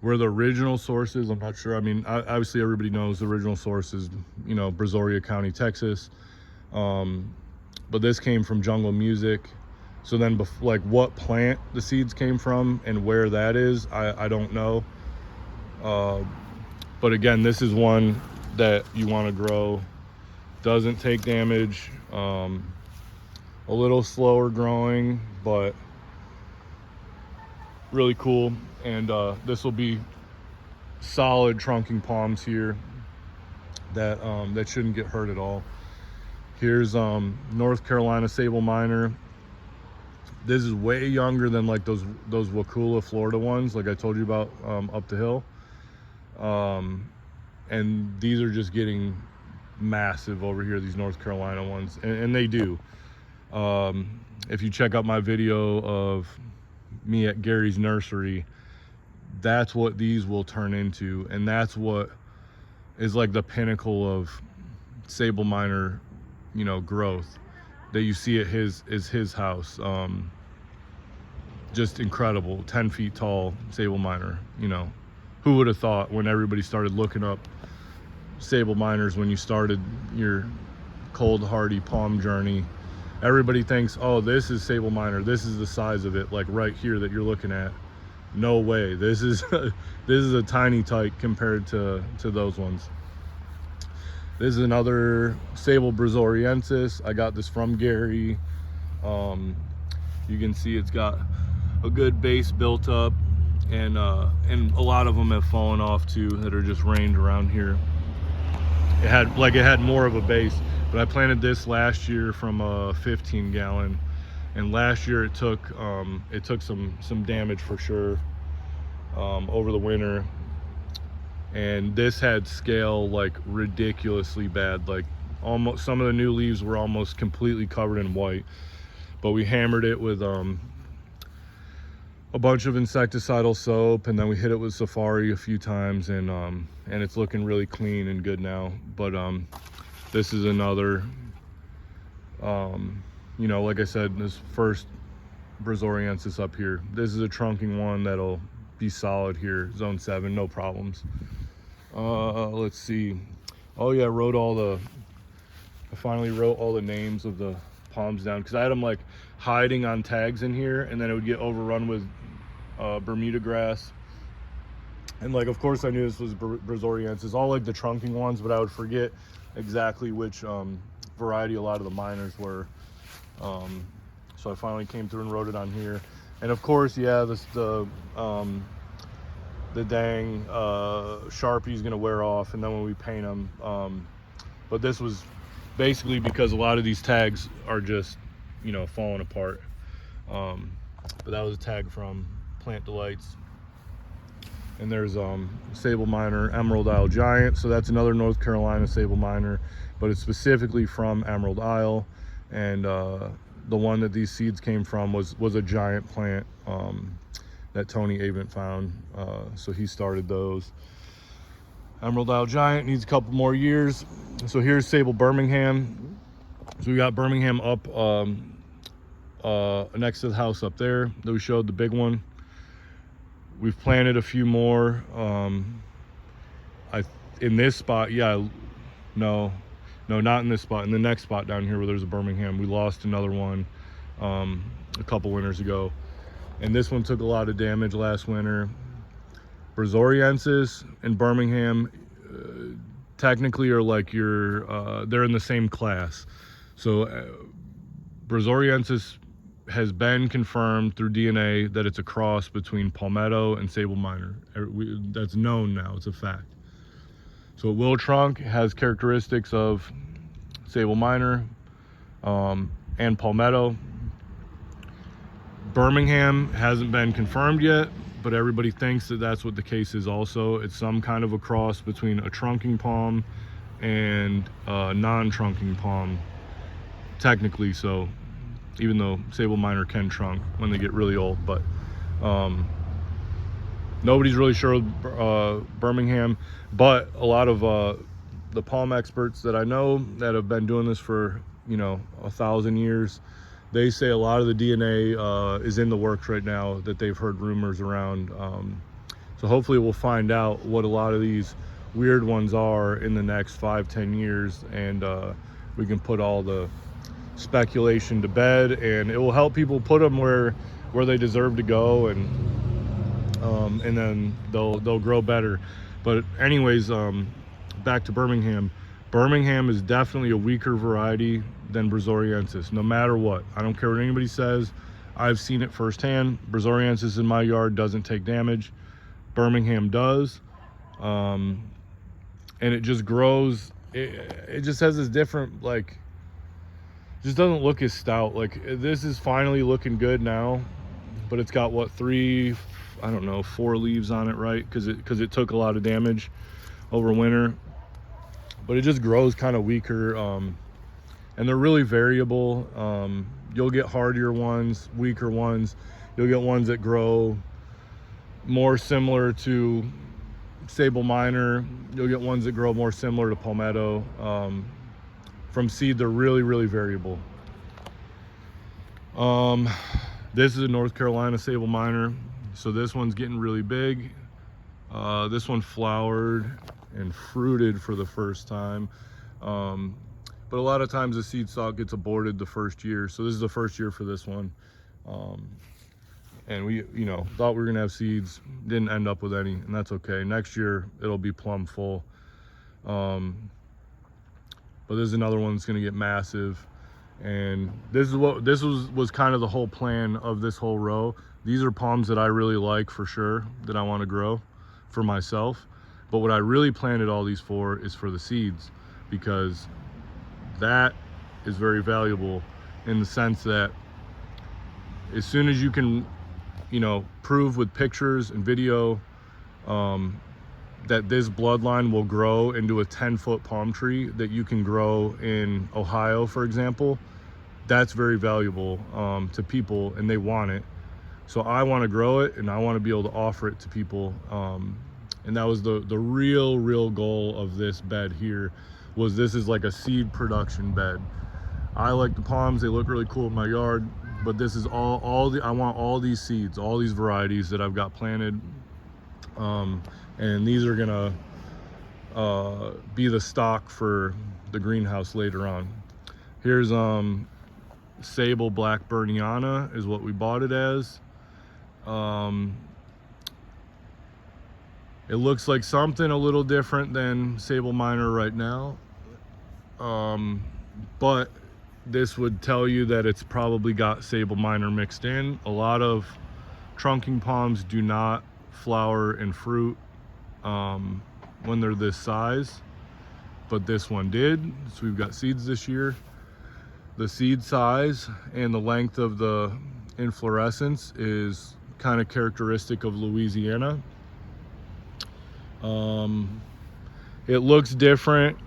Where the original source is, I'm not sure. I mean, obviously everybody knows the original source is, you know, Brazoria County, Texas. But this came from Jungle Music. So then, like, what plant the seeds came from and where that is, I don't know. But again, this is one that you want to grow. Doesn't take damage. A little slower growing, but really cool. And this will be solid trunking palms here that that shouldn't get hurt at all. Here's North Carolina Sable Miner. This is way younger than like those Wacula, Florida ones, like I told you about up the hill. And these are just getting massive over here, these North Carolina ones, and they do. If you check out my video of me at Gary's nursery, that's what these will turn into, and that's what is like the pinnacle of Sable Miner, you know, growth that you see at his house. Just incredible. 10 feet tall Sable Miner. You know, who would have thought when everybody started looking up Sable Miners when you started your cold hardy palm journey? Everybody thinks, oh, this is Sable Miner, this is the size of it, like right here that you're looking at. No way. This is this is a tiny tyke compared to those ones. This is another Sable Brazoriensis. I got this from Gary. You can see it's got a good base built up, and a lot of them have fallen off too that are just rained around here. It had more of a base, but I planted this last year from a 15 gallon, and last year it took some damage for sure over the winter. And this had scale like ridiculously bad, like almost some of the new leaves were almost completely covered in white. But we hammered it with a bunch of insecticidal soap, and then we hit it with Safari a few times, and it's looking really clean and good now. But this is another, you know, like I said, this first Brazoriensis up here. This is a trunking one that'll be solid here, zone 7, no problems. Let's see. Oh yeah, I finally wrote all the names of the palms down, because I had them like hiding on tags in here, and then it would get overrun with Bermuda grass. And like, of course I knew this was Brazoriensis, all like the trunking ones, but I would forget exactly which variety a lot of the minors were. So I finally came through and wrote it on here. And of course, yeah, the dang Sharpie's gonna wear off, and then when we paint them. But this was basically because a lot of these tags are just, you know, falling apart. But that was a tag from Plant Delights. And there's Sable Miner Emerald Isle Giant. So that's another North Carolina Sable Miner, but it's specifically from Emerald Isle. And the one that these seeds came from was a giant plant that Tony Avent found. So he started those. Emerald Isle Giant needs a couple more years. So here's Sable Birmingham. So we got Birmingham up next to the house up there that we showed, the big one. We've planted a few more. In this spot, yeah, no, not in this spot. In the next spot down here where there's a Birmingham, we lost another one a couple winters ago. And this one took a lot of damage last winter. Brazoriensis and Birmingham technically are like they're in the same class. So Brazoriensis has been confirmed through DNA that it's a cross between Palmetto and Sable Miner. That's known now, it's a fact. So Will Trunk has characteristics of Sable Miner and Palmetto. Birmingham hasn't been confirmed yet, but everybody thinks that that's what the case is also. It's some kind of a cross between a trunking palm and a non-trunking palm, technically. So even though Sable Miner can trunk when they get really old, but nobody's really sure with Birmingham. But a lot of the palm experts that I know that have been doing this for, you know, 1,000 years, they say a lot of the DNA is in the works right now that they've heard rumors around. So hopefully we'll find out what a lot of these weird ones are in the next 5-10 years, and we can put all the speculation to bed, and it will help people put them where they deserve to go, and then they'll grow better. But anyways, back to Birmingham. Birmingham is definitely a weaker variety than Brazoriensis, no matter what. I don't care what anybody says. I've seen it firsthand. Brazoriensis in my yard doesn't take damage. Birmingham does. And it just grows. It just has this different, like, just doesn't look as stout. Like, this is finally looking good now, but it's got what, 4 leaves on it, right? Because it took a lot of damage over winter. But it just grows kind of weaker, and they're really variable. You'll get hardier ones, weaker ones. You'll get ones that grow more similar to Sable Miner. You'll get ones that grow more similar to Palmetto. From seed, they're really, really variable. This is a North Carolina Sable Miner. So this one's getting really big. This one flowered and fruited for the first time. But a lot of times the seed stock gets aborted the first year. So this is the first year for this one. And we, you know, thought we were gonna have seeds, didn't end up with any, and that's okay. Next year, it'll be plumb full. but this is another one that's going to get massive. And this was kind of the whole plan of this whole row. These are palms that I really like for sure, that I want to grow for myself. But what I really planted all these for is for the seeds, because that is very valuable in the sense that as soon as you can, you know, prove with pictures and video that this bloodline will grow into a 10-foot palm tree that you can grow in Ohio, for example, that's very valuable to people, and they want it. So I want to grow it, and I want to be able to offer it to people. And that was the real goal of this bed here, was this is like a seed production bed. I like the palms, they look really cool in my yard, but this is I want all these seeds, all these varieties that I've got planted. And these are gonna be the stock for the greenhouse later on. Here's Sable Blackburniana is what we bought it as. It looks like something a little different than Sable Minor right now, but this would tell you that it's probably got Sable Minor mixed in. A lot of trunking palms do not flower and fruit when they're this size, but this one did. So we've got seeds this year. The seed size and the length of the inflorescence is kind of characteristic of Louisiana. It looks different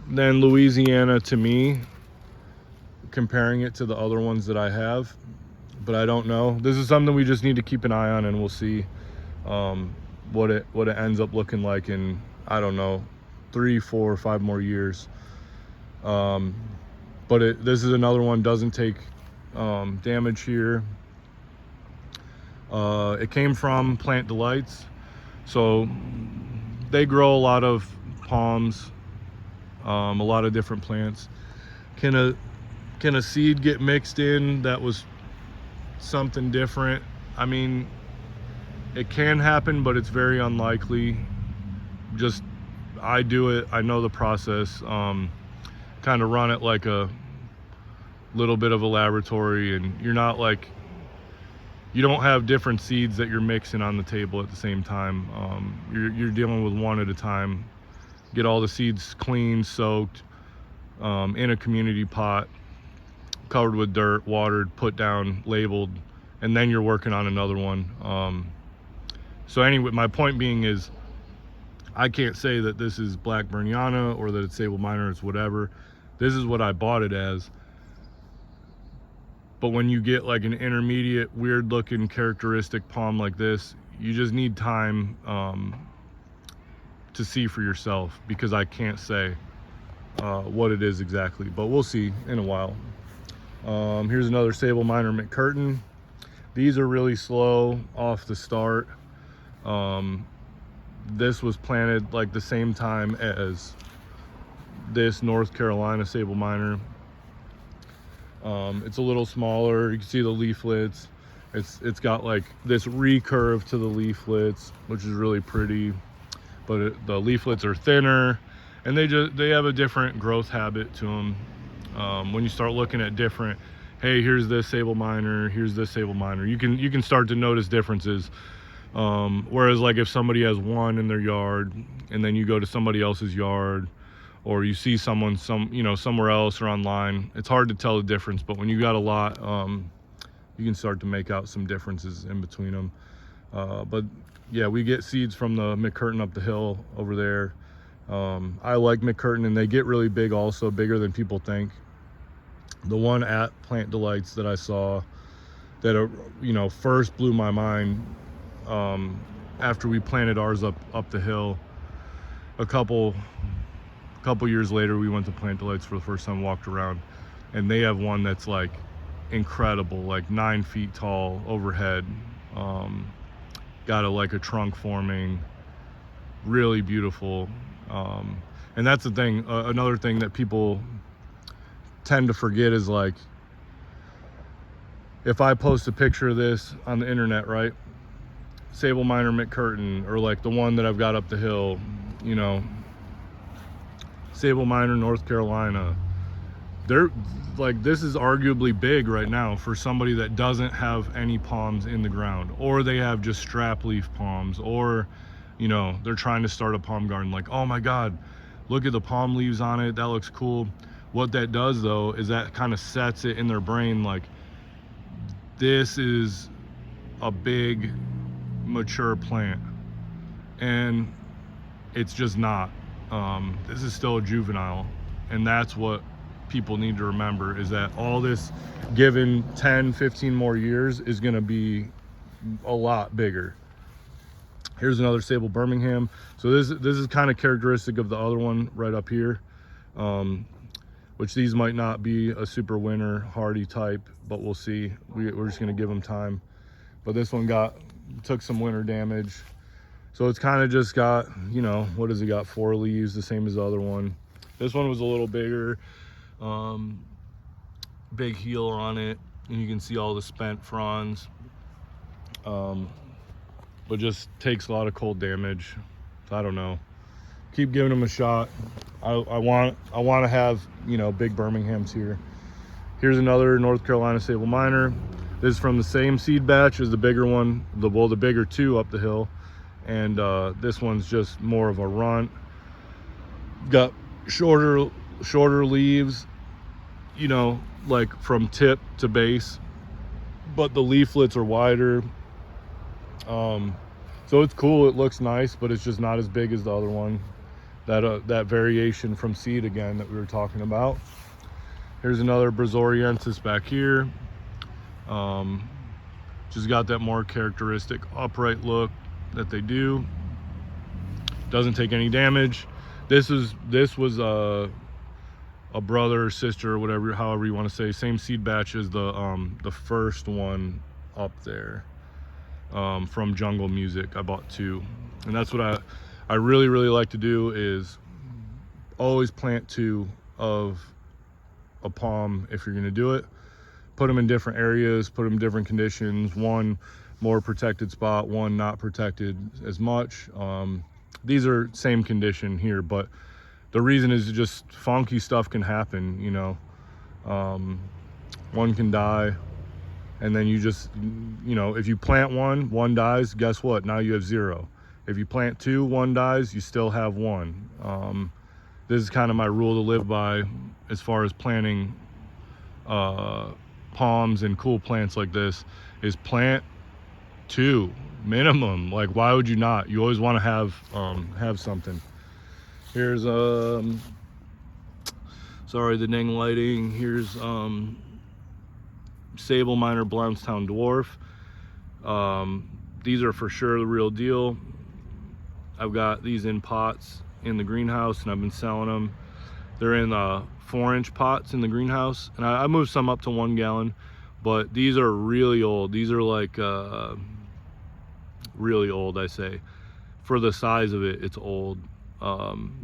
than Louisiana to me, comparing it to the other ones that I have, but I don't know. This is something we just need to keep an eye on, and we'll see what it ends up looking like in, I don't know, 3, 4, 5 more years. But this is another one, doesn't take damage here. It came from Plant Delights, so they grow a lot of palms, a lot of different plants. Can a seed get mixed in that was something different? I mean, it can happen, but it's very unlikely. Just, I do it, I know the process. Kind of run it like a little bit of a laboratory, and you're not like, you don't have different seeds that you're mixing on the table at the same time. You're dealing with one at a time. Get all the seeds clean, soaked, in a community pot, covered with dirt, watered, put down, labeled, and then you're working on another one. So anyway, my point being is, I can't say that this is Blackburniana or that it's Sable Minor, it's whatever. This is what I bought it as. But when you get like an intermediate, weird looking characteristic palm like this, you just need time to see for yourself, because I can't say what it is exactly, but we'll see in a while. Here's another Sable Minor McCurtain. These are really slow off the start. This was planted like the same time as this North Carolina Sable Minor. It's a little smaller. You can see the leaflets. It's got like this recurve to the leaflets, which is really pretty, but the leaflets are thinner, and they have a different growth habit to them. When you start looking at different, hey, here's this Sable Minor, here's this Sable Minor, you can start to notice differences. Whereas like if somebody has one in their yard and then you go to somebody else's yard, or you see someone somewhere else or online, it's hard to tell the difference. But when you got a lot, you can start to make out some differences in between them. But yeah, we get seeds from the McCurtain up the hill over there. I like McCurtain, and they get really big, also bigger than people think. The one at Plant Delights that I saw that first blew my mind, after we planted ours up the hill, a couple years later, we went to Plant Delights for the first time, walked around, and they have one that's like incredible, like 9 feet tall overhead, got a trunk forming, really beautiful. And that's the thing, another thing that people tend to forget is, like, if I post a picture of this on the internet, right, Sable Minor McCurtain, or like the one that I've got up the hill, Sable Minor, North Carolina. They're like, this is arguably big right now for somebody that doesn't have any palms in the ground, or they have just strap leaf palms, or, you know, they're trying to start a palm garden. Like, oh my God, look at the palm leaves on it. That looks cool. What that does though, is that kind of sets it in their brain like, this is a big mature plant, and it's just not. This is still a juvenile, and that's what people need to remember, is that all this, given 10-15 more years, is going to be a lot bigger. Here's another Sable Birmingham. So this is kind of characteristic of the other one right up here, which these might not be a super winter hardy type, but we'll see. We're just going to give them time. But this one took some winter damage. So it's kind of just got, you know, what has it got? 4 leaves, the same as the other one. This one was a little bigger, big healer on it, and you can see all the spent fronds. But just takes a lot of cold damage. So I don't know. Keep giving them a shot. I want to have, you know, big Birminghams here. Here's another North Carolina Sable Minor. This is from the same seed batch as the bigger one, the bigger 2 up the hill. And this one's just more of a runt. Got shorter leaves, you know, like from tip to base, but the leaflets are wider. So it's cool, it looks nice, but it's just not as big as the other one. That variation from seed again that we were talking about. Here's another Brazoriensis back here. Just got that more characteristic upright look that they do. Doesn't take any damage. This was a brother or sister or whatever, however you want to say, same seed batch as the first one up there, from Jungle Music. I bought 2, and that's what I really like to do, is always plant 2 of a palm if you're going to do it. Put them in different areas, put them in different conditions. One more protected spot, one not protected as much. These are same condition here, but the reason is just funky stuff can happen, you know. One can die, and then you just, you know, if you plant one dies, guess what? Now you have 0. If you plant 2, 1 dies, you still have 1. This is kind of my rule to live by as far as planting palms and cool plants like this, is plant 2 minimum. Like, why would you not? You always want to have something. Here's sorry, the dang lighting. Here's Sable Minor Blountstown Dwarf. These are for sure the real deal. I've got these in pots in the greenhouse, and I've been selling them. They're in 4-inch pots in the greenhouse, and I moved some up to 1 gallon, but these are really old. These are like really old, I say. For the size of it, it's old.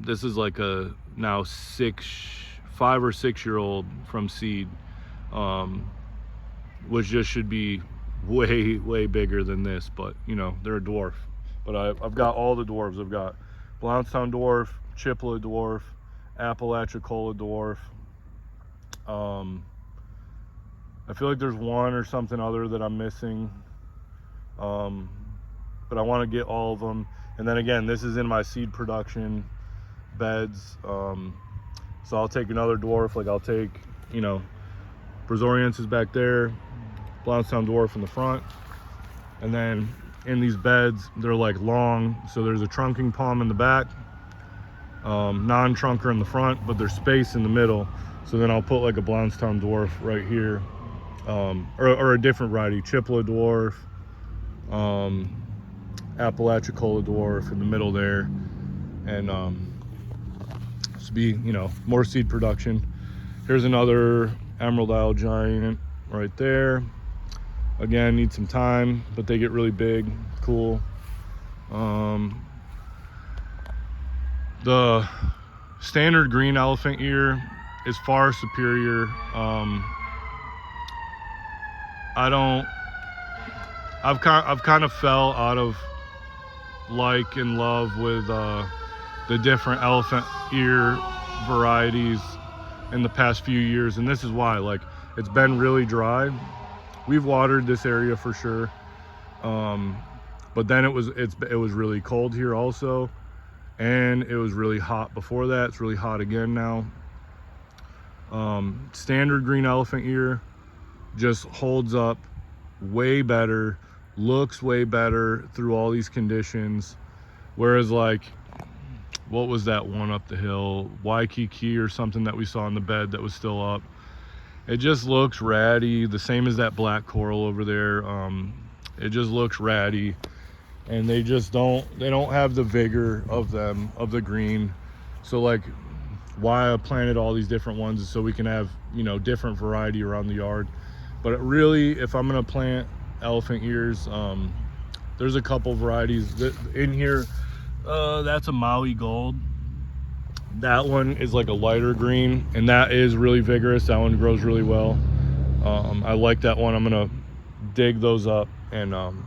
This is like a now 5 or 6 year old from seed, which just should be way bigger than this, but you know, they're a dwarf. But I've got all the dwarves. I've got Blountstown Dwarf, Chippewa Dwarf, Apalachicola Dwarf. I feel like there's one or something other that I'm missing, but I want to get all of them. And then again, this is in my seed production beds, so I'll take another dwarf. Like, I'll take, you know, Brazoriensis back there, Blountstown Dwarf in the front, and then in these beds, they're like long, so there's a trunking palm in the back, non-trunker in the front, but there's space in the middle. So then I'll put like a Blountstown Dwarf right here, or a different variety, Chippewa Dwarf, Apalachicola Dwarf in the middle there, and to be, you know, more seed production. Here's another Emerald Isle Giant right there. Again, need some time, but they get really big, cool. The standard green elephant ear is far superior. I've kind of fell out of like and love with the different elephant ear varieties in the past few years, and this is why. Like, it's been really dry. We've watered this area for sure, but then it was really cold here also, and it was really hot before that. It's really hot again now. Standard green elephant ear just holds up way better, looks way better through all these conditions, whereas like, what was that one up the hill, Waikiki or something that we saw in the bed that was still up? It just looks ratty, the same as that black coral over there. It just looks ratty, and they don't have the vigor of the green. So like, why I planted all these different ones is so we can have, you know, different variety around the yard. But really, if I'm gonna plant elephant ears, there's a couple varieties in here. That's a Maui Gold. That one is like a lighter green, and that is really vigorous. That one grows really well. I like that one. I'm gonna dig those up and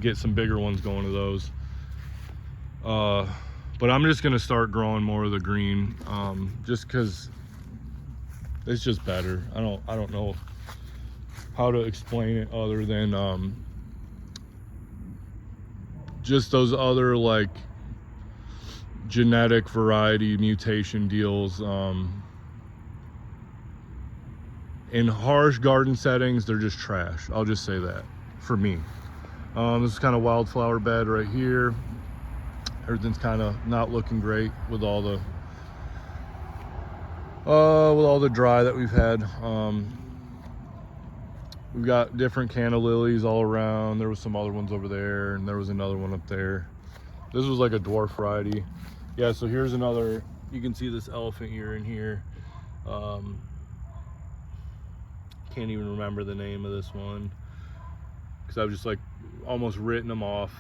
get some bigger ones going to those. But I'm just gonna start growing more of the green, just because it's just better. I don't know how to explain it other than just those other like genetic variety mutation deals. In harsh garden settings, they're just trash. I'll just say that for me. This is kind of wildflower bed right here. Everything's kind of not looking great with all the dry that we've had. We've got different canna lilies all around. There was some other ones over there, and there was another one up there. This was like a dwarf variety. Yeah, so here's another, you can see this elephant ear in here. Can't even remember the name of this one, because I've just like almost written them off.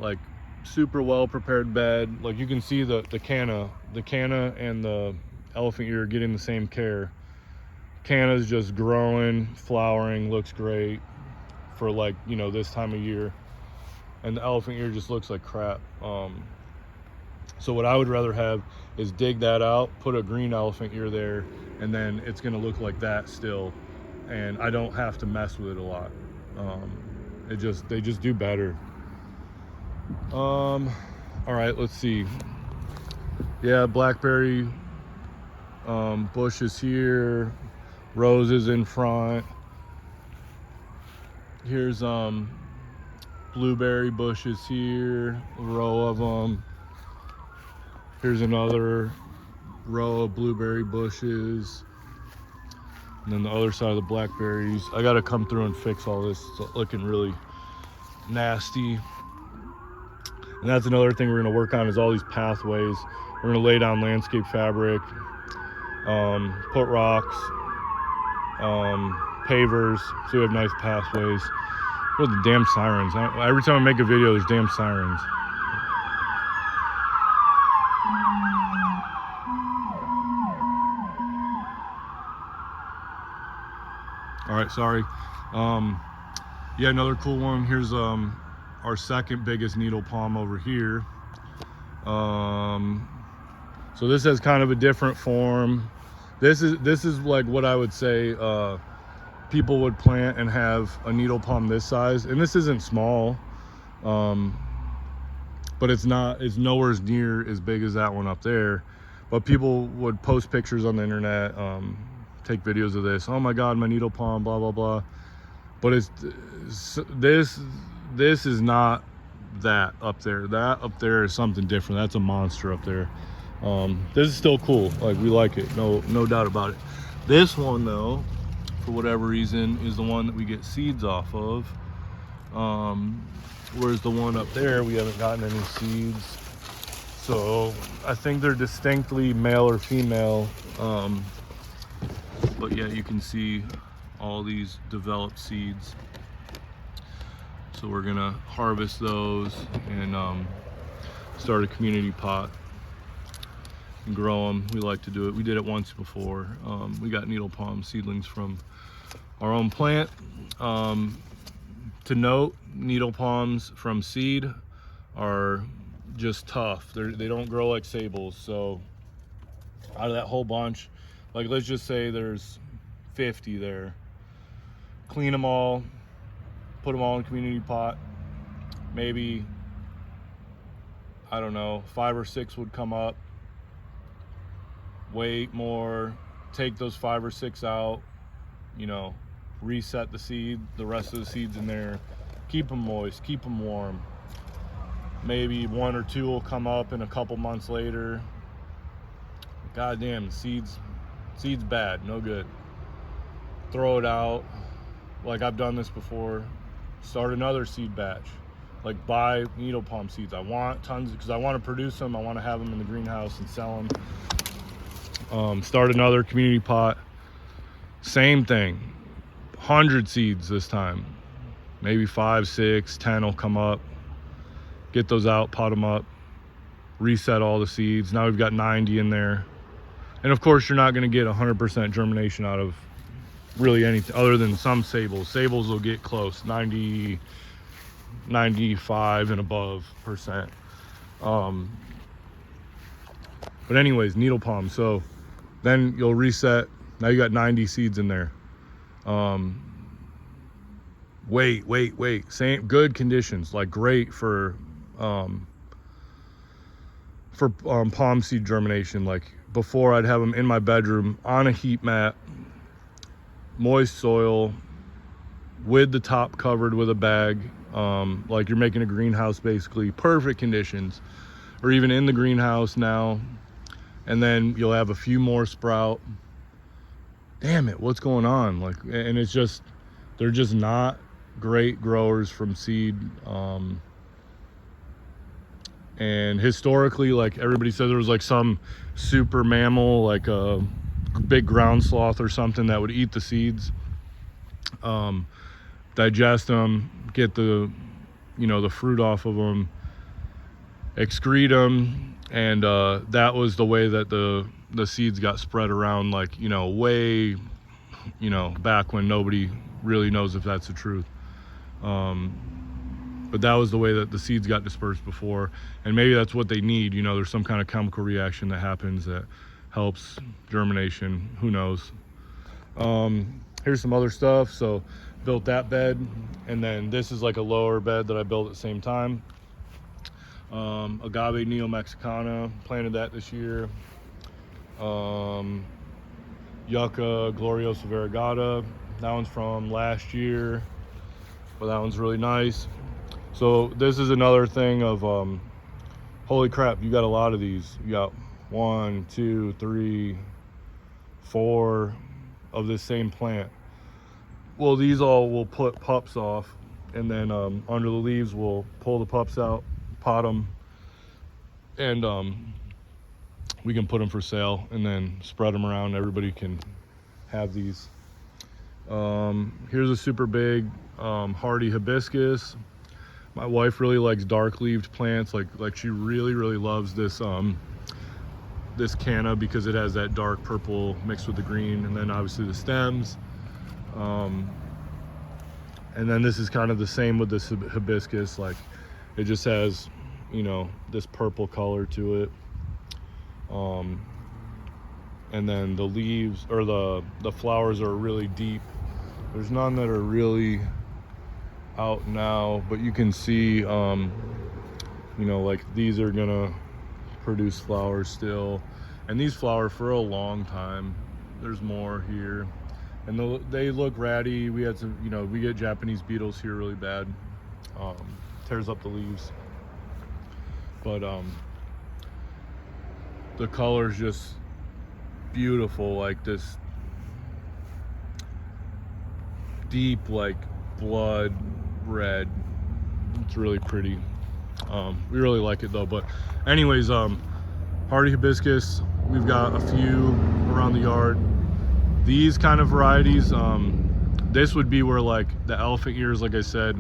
Like, super well prepared bed. Like, you can see the canna and the elephant ear getting the same care. Canna's just growing, flowering, looks great for like, you know, this time of year, and the elephant ear just looks like crap. So what I would rather have is dig that out, put a green elephant ear there, and then it's gonna look like that still, and I don't have to mess with it a lot. They just do better. All right, let's see. Yeah, blackberry bushes here, roses in front. Here's blueberry bushes here, a row of them. Here's another row of blueberry bushes, and then the other side of the blackberries. I gotta come through and fix all this. It's looking really nasty. And that's another thing we're gonna work on, is all these pathways. We're gonna lay down landscape fabric, put rocks, pavers, so we have nice pathways. What are the damn sirens? Every time I make a video, there's damn sirens. All right, sorry. Yeah, another cool one. Here's our second biggest needle palm over here. So this has kind of a different form. This is like what I would say people would plant and have a needle palm this size, and this isn't small, but it's nowhere near as big as that one up there. But people would post pictures on the internet, take videos of this. Oh my God, my needle palm, blah blah blah. But this is not that up there. That up there is something different. That's a monster up there. This is still cool. Like, we like it, no doubt about it. This one though, for whatever reason, is the one that we get seeds off of. Whereas the one up there, we haven't gotten any seeds. So I think they're distinctly male or female. But yeah, you can see all these developed seeds. So we're gonna harvest those and start a community pot and grow them. We like to do it. We did it once before. We got needle palm seedlings from our own plant. To note, needle palms from seed are just tough. They don't grow like sables. So out of that whole bunch, like let's just say there's 50 there, clean them all, put them all in a community pot. Maybe, I don't know, 5 or 6 would come up. Wait more, take those 5 or 6 out, you know, reset the seed, the rest of the seeds in there, keep them moist, keep them warm. Maybe 1 or 2 will come up in a couple months later. God damn, seeds bad, no good. Throw it out. Like I've done this before. Start another seed batch. Like buy needle palm seeds. I want tons because I want to produce them. I want to have them in the greenhouse and sell them. Start another community pot. Same thing. 100 seeds this time. Maybe 5, 6, 10 will come up. Get those out, pot them up, reset all the seeds. Now we've got 90 in there. And of course, you're not going to get 100% germination out of really anything other than some sables. Sables will get close, 90, 95 and above percent. But anyways, needle palm. So then you'll reset. Now you got 90 seeds in there. Wait. Same good conditions, like great for palm seed germination. Like before, I'd have them in my bedroom on a heat mat, moist soil, with the top covered with a bag, like you're making a greenhouse basically. Perfect conditions. Or even in the greenhouse now, and then you'll have a few more sprout. Damn it, what's going on? Like, and it's just, they're just not great growers from seed. And historically, like everybody said, there was like some super mammal, like a big ground sloth or something, that would eat the seeds, digest them, get the, you know, the fruit off of them, excrete them, and that was the way that the seeds got spread around, like, you know, way, you know, back when nobody really knows if that's the truth. But that was the way that the seeds got dispersed before, and maybe that's what they need. You know, there's some kind of chemical reaction that happens that helps germination. Who knows? Here's some other stuff. So built that bed, and then this is like a lower bed that I built at the same time. Agave Neo Mexicana, planted that this year. Yucca Gloriosa Variegata, that one's from last year, but that one's really nice. So this is another thing of, holy crap, you got a lot of these. You got 1, 2, 3, 4 of this same plant. Well, these all will put pups off, and then under the leaves we'll pull the pups out, pot them, and we can put them for sale and then spread them around. Everybody can have these. Here's a super big hardy hibiscus. My wife really likes dark leaved plants. Like she really loves this this canna because it has that dark purple mixed with the green, and then obviously the stems. And then this is kind of the same with this hibiscus. Like it just has, you know, this purple color to it. And then the leaves, or the flowers, are really deep. There's none that are really out now, but you can see, you know, like these are gonna produce flowers still, and these flower for a long time. There's more here, and they look ratty. We had some, you know, we get Japanese beetles here really bad. Tears up the leaves, but the color's just beautiful, like this deep, like blood red. It's really pretty. We really like it though. But anyways, hardy hibiscus, we've got a few around the yard. These kind of varieties, this would be where, like, the elephant ears, like I said,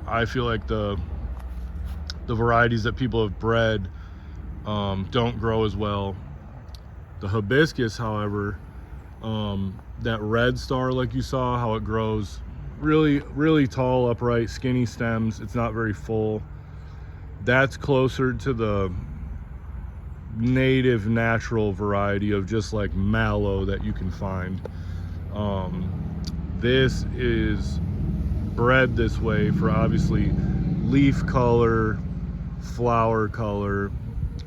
I feel like the varieties that people have bred don't grow as well. The hibiscus, however, that red star, like you saw how it grows, really tall, upright, skinny stems. It's not very full. That's closer to the native natural variety of just like mallow that you can find. This is bred this way for obviously leaf color, flower color,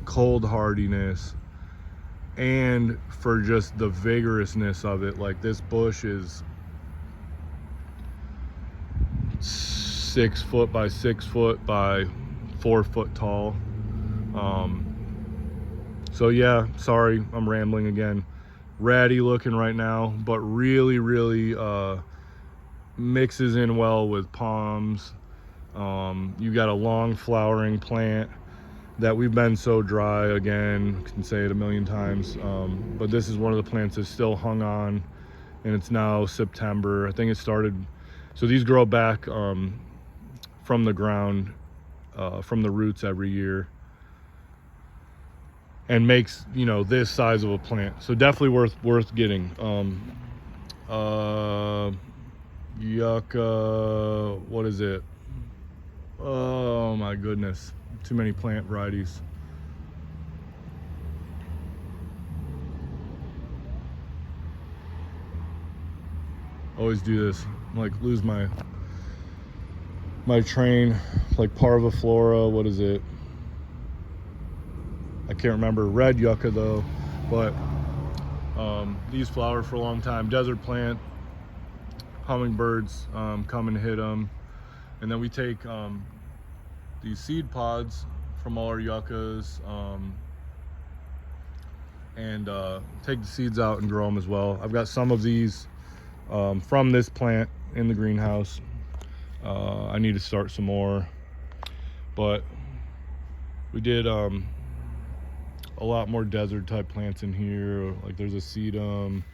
cold hardiness, and for just the vigorousness of it. Like this bush is 6 foot by 6 foot by 4 foot tall. So yeah, sorry, I'm rambling again. Ratty looking right now, but really mixes in well with palms. You got a long flowering plant that we've been so dry, again, can say it a million times, but this is one of the plants that's still hung on, and it's now September. I think it started, so these grow back from the ground, from the roots every year, and makes, you know, this size of a plant. So definitely worth getting. Yucca, what is it? Oh my goodness, too many plant varieties. Always do this, like lose my train. Like parviflora, what is it? I can't remember. Red yucca though, but these flower for a long time. Desert plant, hummingbirds come and hit them, and then we take these seed pods from all our yuccas and take the seeds out and grow them as well. I've got some of these from this plant in the greenhouse. I need to start some more, but we did a lot more desert type plants in here. Like there's a sedum,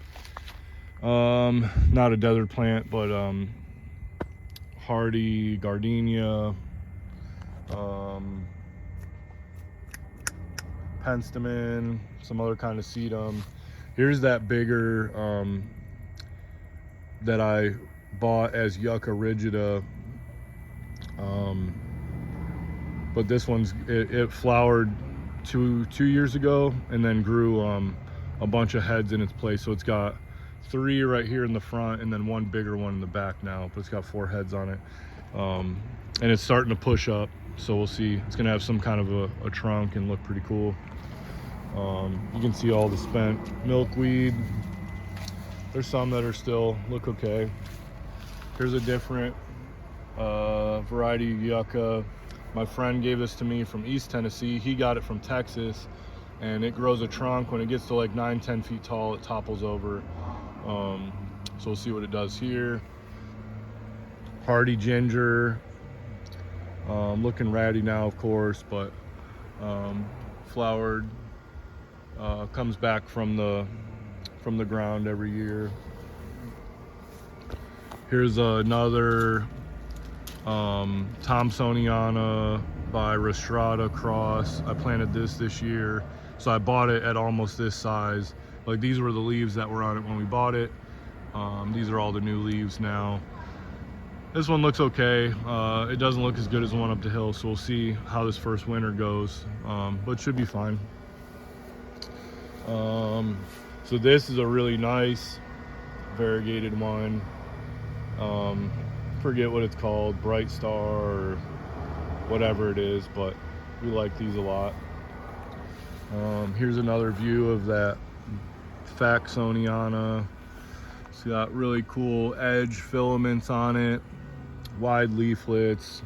not a desert plant, but hardy gardenia, penstemon, some other kind of sedum. Here's that bigger that I bought as Yucca rigida, but this one's it flowered two years ago and then grew a bunch of heads in its place. So it's got 3 right here in the front and then 1 bigger one in the back now, but it's got 4 heads on it, and it's starting to push up, so we'll see. It's gonna have some kind of a trunk and look pretty cool. You can see all the spent milkweed. There's some that are still look okay. Here's a different variety of yucca. My friend gave this to me from East Tennessee. He got it from Texas, and it grows a trunk. When it gets to like 9-10 feet tall, it topples over. So we'll see what it does here. Hardy ginger, looking ratty now, of course, but flowered, comes back from the ground every year. Here's another Thomsoniana by Rostrata cross. I planted this year, so I bought it at almost this size. Like these were the leaves that were on it when we bought it. These are all the new leaves now. This one looks okay. It doesn't look as good as the one up the hill, so we'll see how this first winter goes, but it should be fine. So this is a really nice variegated one. Forget what it's called, Bright Star or whatever it is, but we like these a lot. Here's another view of that Faxoniana. It's got really cool edge filaments on it, wide leaflets,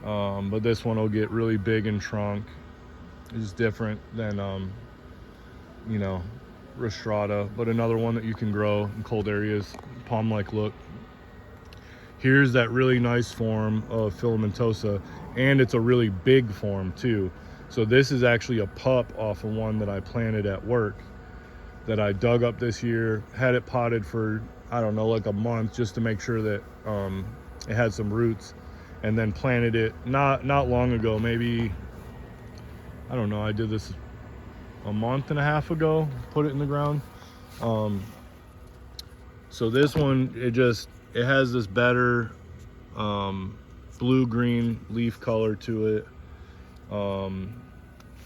but this one will get really big in trunk. It's different than you know, Rostrata, but another one that you can grow in cold areas, palm-like look. Here's that really nice form of filamentosa, and it's a really big form too. So this is actually a pup off of one that I planted at work that I dug up this year, had it potted for, I don't know, like a month just to make sure that it had some roots, and then planted it not long ago, maybe, I don't know, I did this a month and a half ago, put it in the ground. So this one, it has this better blue-green leaf color to it.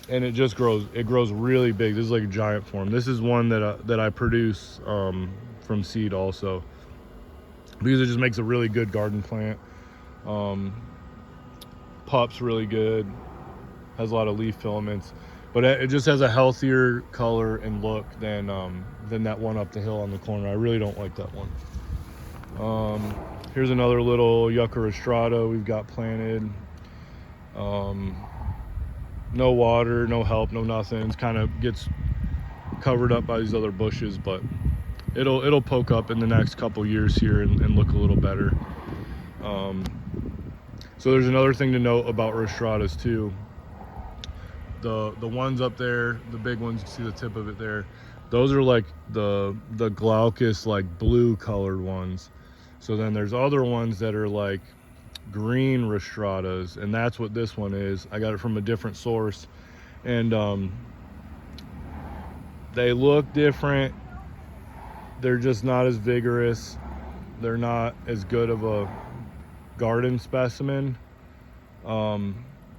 and it just grows. It grows really big. This is like a giant form. This is one that I produce from seed also, because it just makes a really good garden plant. Pups really good. Has a lot of leaf filaments, but it just has a healthier color and look than that one up the hill on the corner. I really don't like that one. Here's another little Yucca rostrata we've got planted. No water, no help, no nothing. It kind of gets covered up by these other bushes, but it'll poke up in the next couple years here and look a little better. So there's another thing to note about rostratas too. The ones up there, the big ones, you see the tip of it there, those are like the glaucous, like blue colored ones. So then there's other ones that are like green rostratas, and that's what this one is. I got it from a different source, and they look different. They're just not as vigorous. They're not as good of a garden specimen.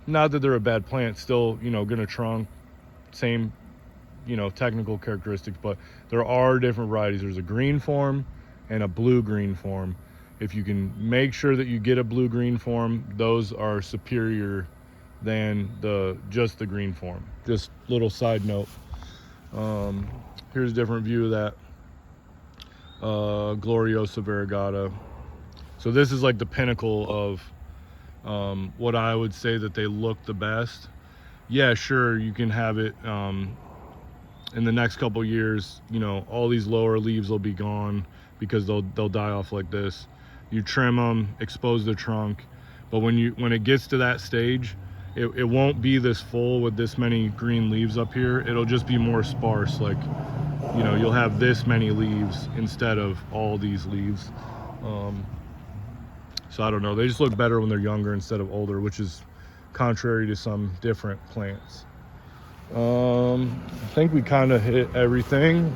Not that they're a bad plant, still, you know, gonna trunk, same, you know, technical characteristics, but there are different varieties. There's a green form and a blue-green form. If you can make sure that you get a blue-green form, those are superior than just the green form. Just little side note. Here's a different view of that Gloriosa variegata. So this is like the pinnacle of what I would say that they look the best. Yeah, sure, you can have it in the next couple years, you know, all these lower leaves will be gone because they'll die off like this. You trim them, expose the trunk, but when it gets to that stage, it won't be this full with this many green leaves up here. It'll just be more sparse, like, you know, you'll have this many leaves instead of all these leaves. So I don't know, they just look better when they're younger instead of older, which is contrary to some different plants. I think we kind of hit everything.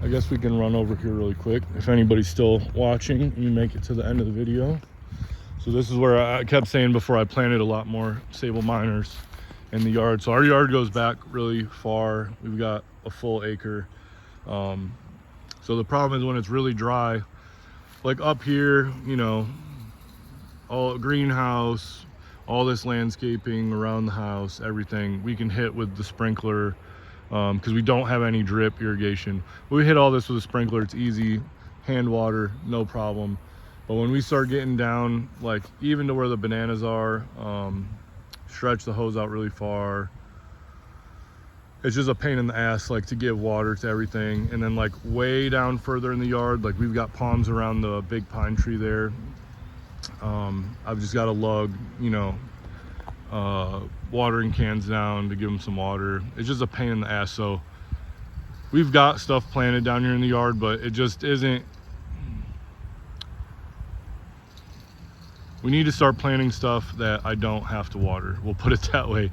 I guess we can run over here really quick if anybody's still watching and you make it to the end of the video. So this is where I kept saying before, I planted a lot more Sable Minors in the yard. So our yard goes back really far. We've got a full acre. So the problem is when it's really dry, like up here, you know, all greenhouse, all this landscaping around the house, everything we can hit with the sprinkler, because we don't have any drip irrigation. We hit all this with a sprinkler. It's easy, hand water, no problem. But when we start getting down, like even to where the bananas are, stretch the hose out really far. It's just a pain in the ass, like, to give water to everything. And then like way down further in the yard, like we've got palms around the big pine tree there. I've just got to lug, you know, watering cans down to give them some water. It's just a pain in the ass. So we've got stuff planted down here in the yard, but it just isn't. We need to start planting stuff that I don't have to water. We'll put it that way.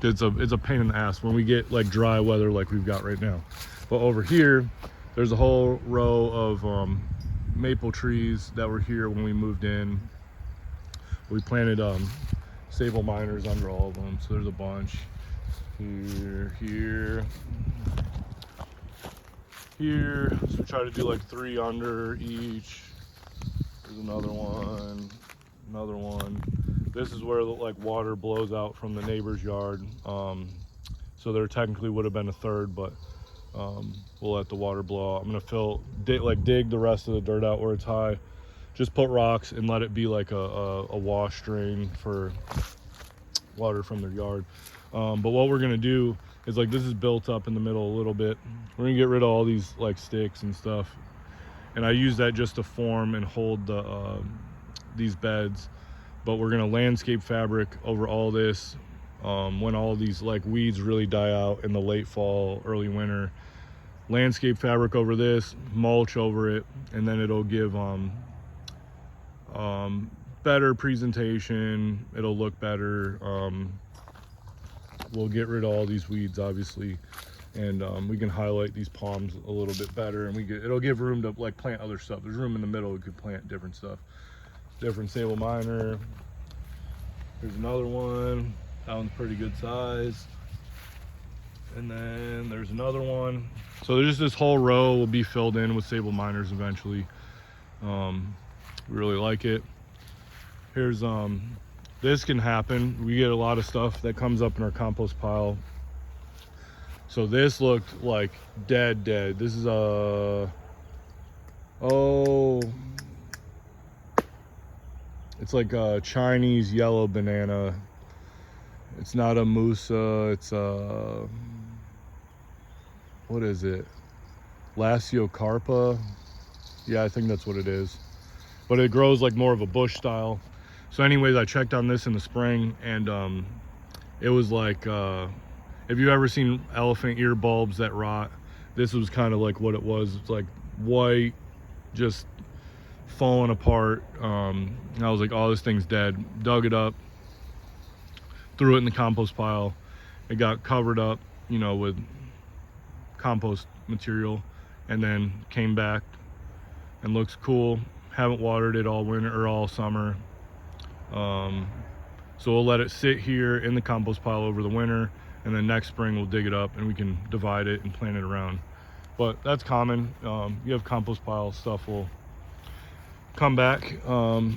It's a pain in the ass when we get like dry weather like we've got right now. But over here, there's a whole row of maple trees that were here when we moved in. We planted Sable Minors under all of them. So there's a bunch here. So we try to do like 3 under each. There's another one. This is where like water blows out from the neighbor's yard. So there technically would have been a third, but we'll let the water blow out. I'm gonna dig the rest of the dirt out where it's high. Just put rocks and let it be like a wash drain for water from their yard. But what we're gonna do is, like, this is built up in the middle a little bit. We're gonna get rid of all these like sticks and stuff. And I use that just to form and hold these beds. But we're gonna landscape fabric over all this when all these like weeds really die out in the late fall, early winter. Landscape fabric over this, mulch over it, and then it'll give better presentation. It'll look better. We'll get rid of all these weeds, obviously, and we can highlight these palms a little bit better, and it'll give room to like plant other stuff. There's room in the middle, we could plant different stuff. different sable miner. Here's another one. That one's pretty good size. And then there's another one. So there's this whole row will be filled in with sable miners eventually. We really like it. Here's this can happen. We get a lot of stuff that comes up in our compost pile. So this looked like dead. This is it's like a Chinese yellow banana. It's not a Musa, it's a, what is it? Lasiocarpa? Yeah, I think that's what it is. But it grows like more of a bush style. So anyways, I checked on this in the spring, and it was like, if you've ever seen elephant ear bulbs that rot, this was kind of like what it was. It's like white, just falling apart. And I was like, oh, this thing's dead. Dug it up, threw it in the compost pile. It got covered up, you know, with compost material, and then came back and looks cool. Haven't watered it all winter or all summer. So we'll let it sit here in the compost pile over the winter, and then next spring we'll dig it up and we can divide it and plant it around. But that's common. You have compost pile stuff will come back. So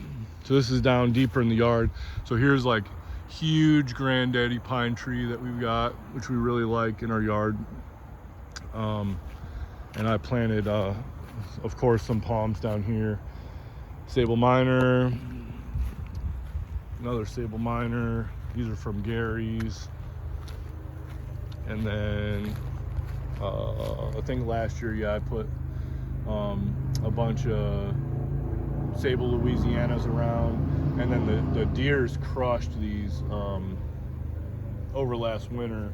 this is down deeper in the yard. So here's like huge granddaddy pine tree that we've got, which we really like in our yard. And I planted, of course, some palms down here. Sable miner, another sable miner. These are from Gary's. And then I think last year, yeah, I put a bunch of sable Louisianas around, and then the deers crushed these over last winter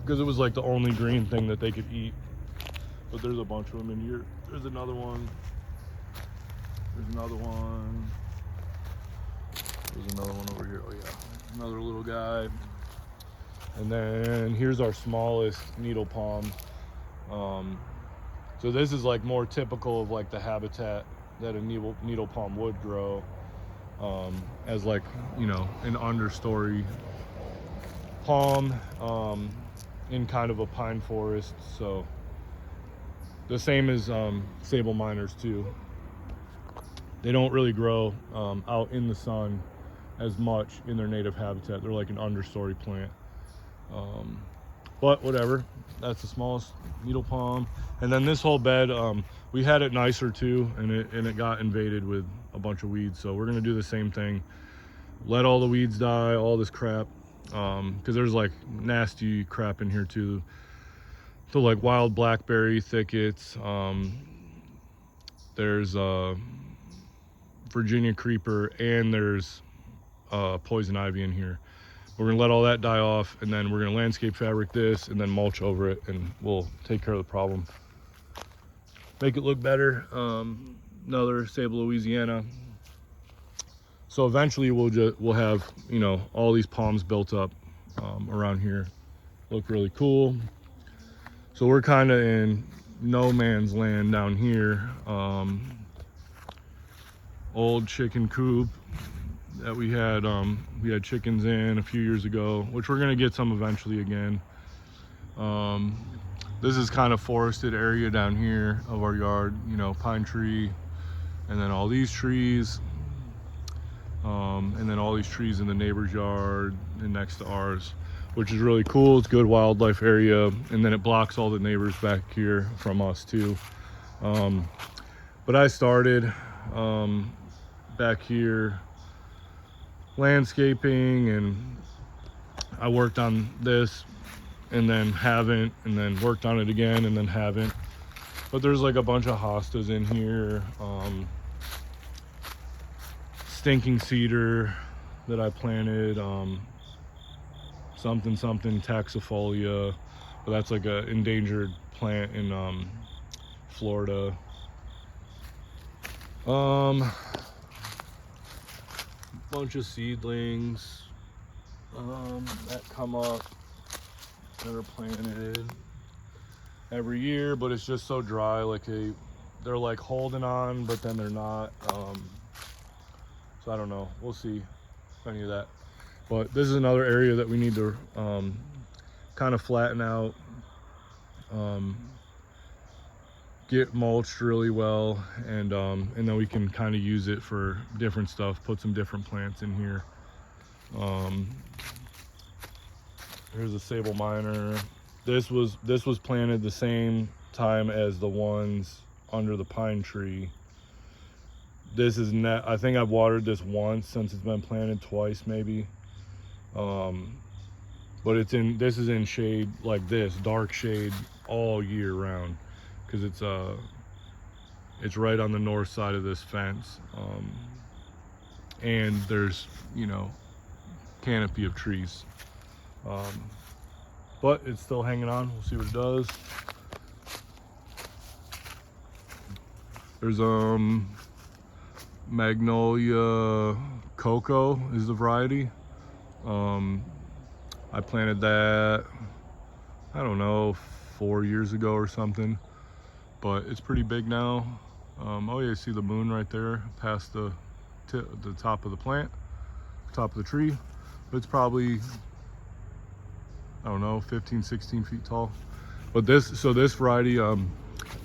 because it was like the only green thing that they could eat. But there's a bunch of them in here. There's another one. There's another one. There's another one over here. Oh yeah, another little guy. And then here's our smallest needle palm. So this is like more typical of like the habitat that a needle palm would grow, as like, you know, an understory palm in kind of a pine forest. So the same as sable miners too. They don't really grow out in the sun as much in their native habitat. They're like an understory plant. But whatever, that's the smallest needle palm. And then this whole bed, we had it nicer too, and it got invaded with a bunch of weeds. So we're gonna do the same thing. Let all the weeds die, all this crap, because there's like nasty crap in here too. So like wild blackberry thickets, there's Virginia creeper, and there's poison ivy in here. We're gonna let all that die off, and then we're gonna landscape fabric this and then mulch over it, and we'll take care of the problem. Make it look better. Another sable Louisiana. So eventually we'll have, you know, all these palms built up around here. Look really cool. So we're kind of in no man's land down here. Old chicken coop that we had chickens in a few years ago, which we're gonna get some eventually again. This is kind of forested area down here of our yard, you know, pine tree, and then all these trees, and then all these trees in the neighbor's yard and next to ours, which is really cool. It's a good wildlife area, and then it blocks all the neighbors back here from us too. But I started back here landscaping, and I worked on this and then haven't, and then worked on it again and then haven't. But there's like a bunch of hostas in here, stinking cedar that I planted, something taxifolia, but that's like a endangered plant in Florida. Bunch of seedlings that come up that are planted every year, but it's just so dry. Like they're like holding on, but then they're not. So I don't know. We'll see any of that. But this is another area that we need to kind of flatten out, get mulched really well, and then we can kind of use it for different stuff. Put some different plants in here. Here's a sable miner. This was planted the same time as the ones under the pine tree. This is net. I think I've watered this once since it's been planted, twice maybe. But this is in shade like this, dark shade all year round, because it's right on the north side of this fence, and there's, you know, canopy of trees, but it's still hanging on. We'll see what it does. There's Magnolia Cocoa is the variety. I planted that, I don't know, 4 years ago or something, but it's pretty big now. Oh yeah, you see the moon right there past the top of the plant, top of the tree. It's probably, I don't know, 15, 16 feet tall. But this variety, the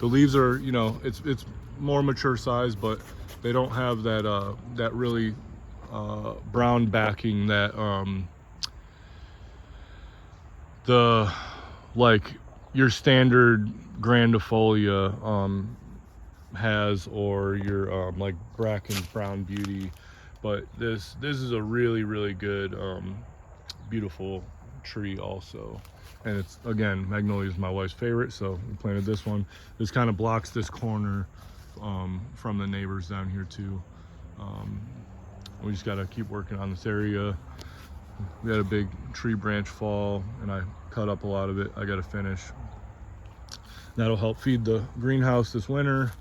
leaves are, you know, it's more mature size, but they don't have that that really brown backing that the, like, your standard grandifolia has, or your like Bracken's Brown Beauty. But this is a really good beautiful tree also. And it's, again, Magnolia is my wife's favorite, so we planted this one. This kind of blocks this corner from the neighbors down here too. We just got to keep working on this area. We had a big tree branch fall and I cut up a lot of it. I got to finish. That'll help feed the greenhouse this winter.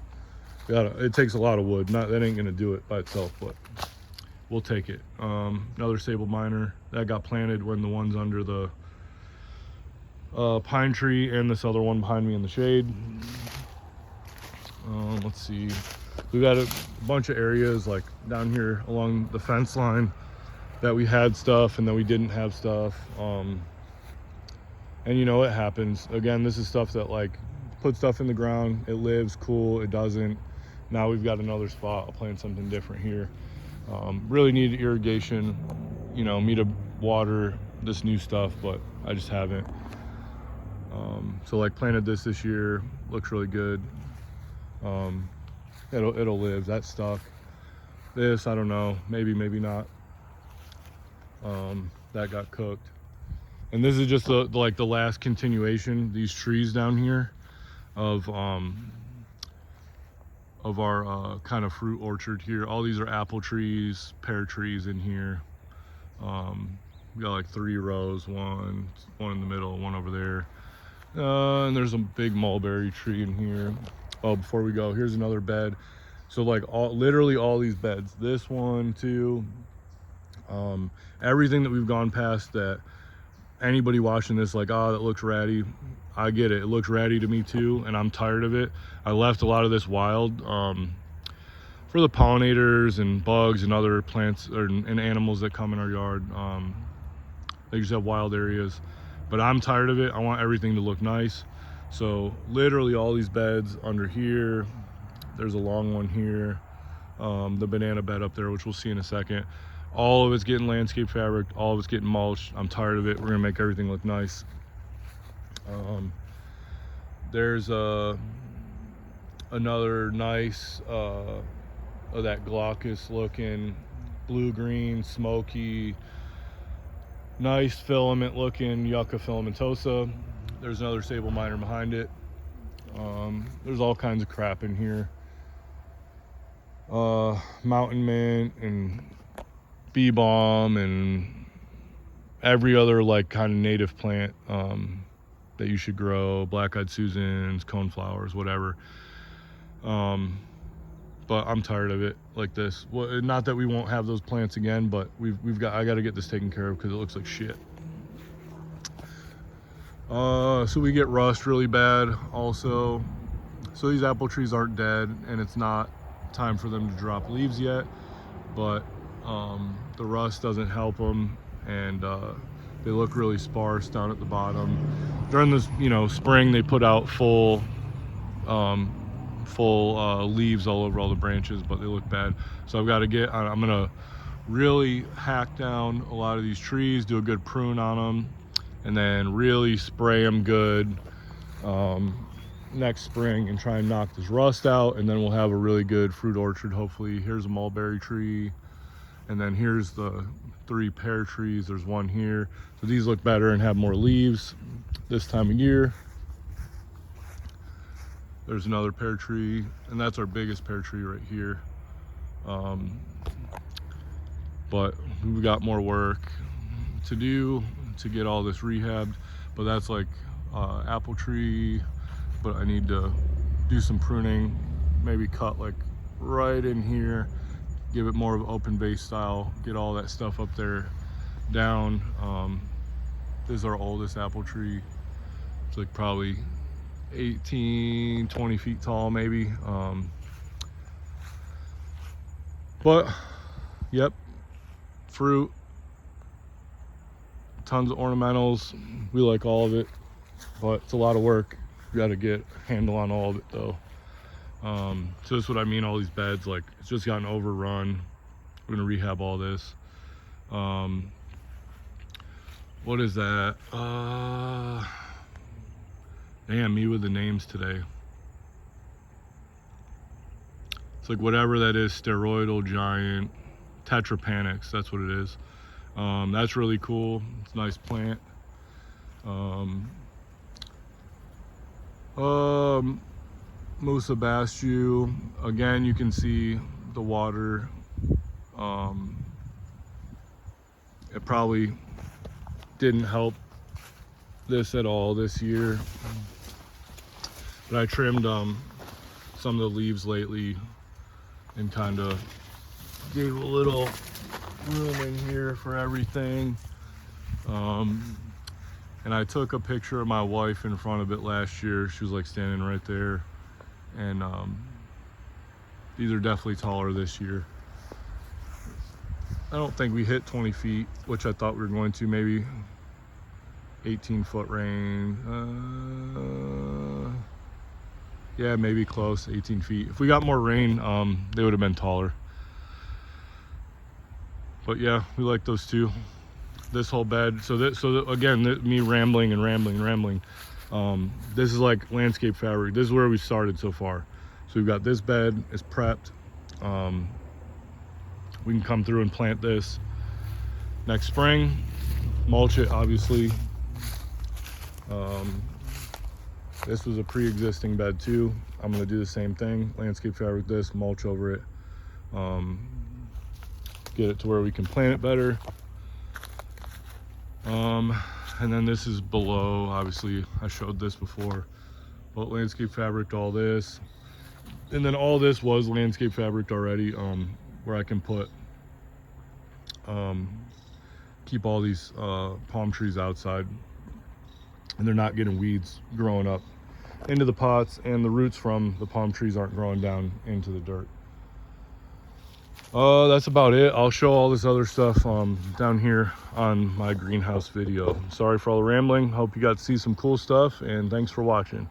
It takes a lot of wood. That ain't gonna do it by itself, but we'll take it. Another sable miner that got planted when the ones under the pine tree and this other one behind me in the shade. Let's see. We've got a bunch of areas like down here along the fence line that we had stuff and then we didn't have stuff. And you know, it happens. Again, this is stuff that, like, put stuff in the ground, it lives, cool, it doesn't. Now we've got another spot. I'll plant something different here. Really need irrigation, you know, me to water this new stuff, but I just haven't. So like planted this year, looks really good. It'll live. That stuck. This, I don't know, maybe not. That got cooked. And this is just the last continuation, these trees down here of our kind of fruit orchard here. All these are apple trees, pear trees in here. We got like 3 rows, one in the middle, one over there. And there's a big mulberry tree in here. Oh, before we go, here's another bed. So like literally all these beds, this one too, everything that we've gone past that anybody watching this like, oh, that looks ratty. I get it. It looks ratty to me too, and I'm tired of it. I left a lot of this wild for the pollinators and bugs and other plants and animals that come in our yard. They just have wild areas, but I'm tired of it. I want everything to look nice. So literally all these beds under here, there's a long one here, the banana bed up there, which we'll see in a second. All of it's getting landscape fabric, all of it's getting mulched. I'm tired of it. We're gonna make everything look nice. There's another nice of that glaucous looking blue-green, smoky, nice filament looking Yucca filamentosa. There's another sable miner behind it. There's all kinds of crap in here. Mountain mint and bee balm and every other like kind of native plant that you should grow, black-eyed Susans, coneflowers, whatever. But I'm tired of it like this. Well, not that we won't have those plants again, but I got to get this taken care of because it looks like shit. So we get rust really bad also. So these apple trees aren't dead and it's not time for them to drop leaves yet, but The rust doesn't help them, and they look really sparse down at the bottom. During this, spring, they put out full leaves all over all the branches, but they look bad. So I'm gonna really hack down a lot of these trees, do a good prune on them, and then really spray them good next spring and try and knock this rust out, and then we'll have a really good fruit orchard. Hopefully, here's a mulberry tree, and then here's the 3 pear trees. There's one here. So these look better and have more leaves this time of year. There's another pear tree, and that's our biggest pear tree right here. But we've got more work to do to get all this rehabbed. But that's like apple tree, but I need to do some pruning, maybe cut like right in here, give it more of open base style, get all that stuff up there down. This is our oldest apple tree. It's like probably 18, 20 feet tall maybe. But yep, fruit, tons of ornamentals. We like all of it, but it's a lot of work. You got to get a handle on all of it though. So that's what I mean, all these beds, like it's just gotten overrun. We're gonna rehab all this. What is that? Damn, me with the names today. It's like whatever that is, steroidal giant, tetrapanax, that's what it is. That's really cool. It's a nice plant. Musa bastiu, again, you can see the water. It probably didn't help this at all this year, but I trimmed some of the leaves lately and kind of gave a little room in here for everything. And I took a picture of my wife in front of it last year. She was like standing right there, and these are definitely taller this year. I don't think we hit 20 feet, which I thought we were going to, maybe 18-foot range. Yeah, maybe close, 18 feet. If we got more rain, they would have been taller. But yeah, we like those two. This whole bed. So again, me rambling. This is like landscape fabric. This is where we started so far. So we've got this bed is prepped. We can come through and plant this next spring, mulch it obviously. This was a pre-existing bed too. I'm gonna do the same thing, landscape fabric this, mulch over it, get it to where we can plant it better. And then this is below, obviously I showed this before, but landscape fabric all this, and then all this was landscape fabric already, where I can put keep all these palm trees outside, and they're not getting weeds growing up into the pots, and the roots from the palm trees aren't growing down into the dirt. That's about it. I'll show all this other stuff down here on my greenhouse video. Sorry for all the rambling. Hope you got to see some cool stuff, and thanks for watching.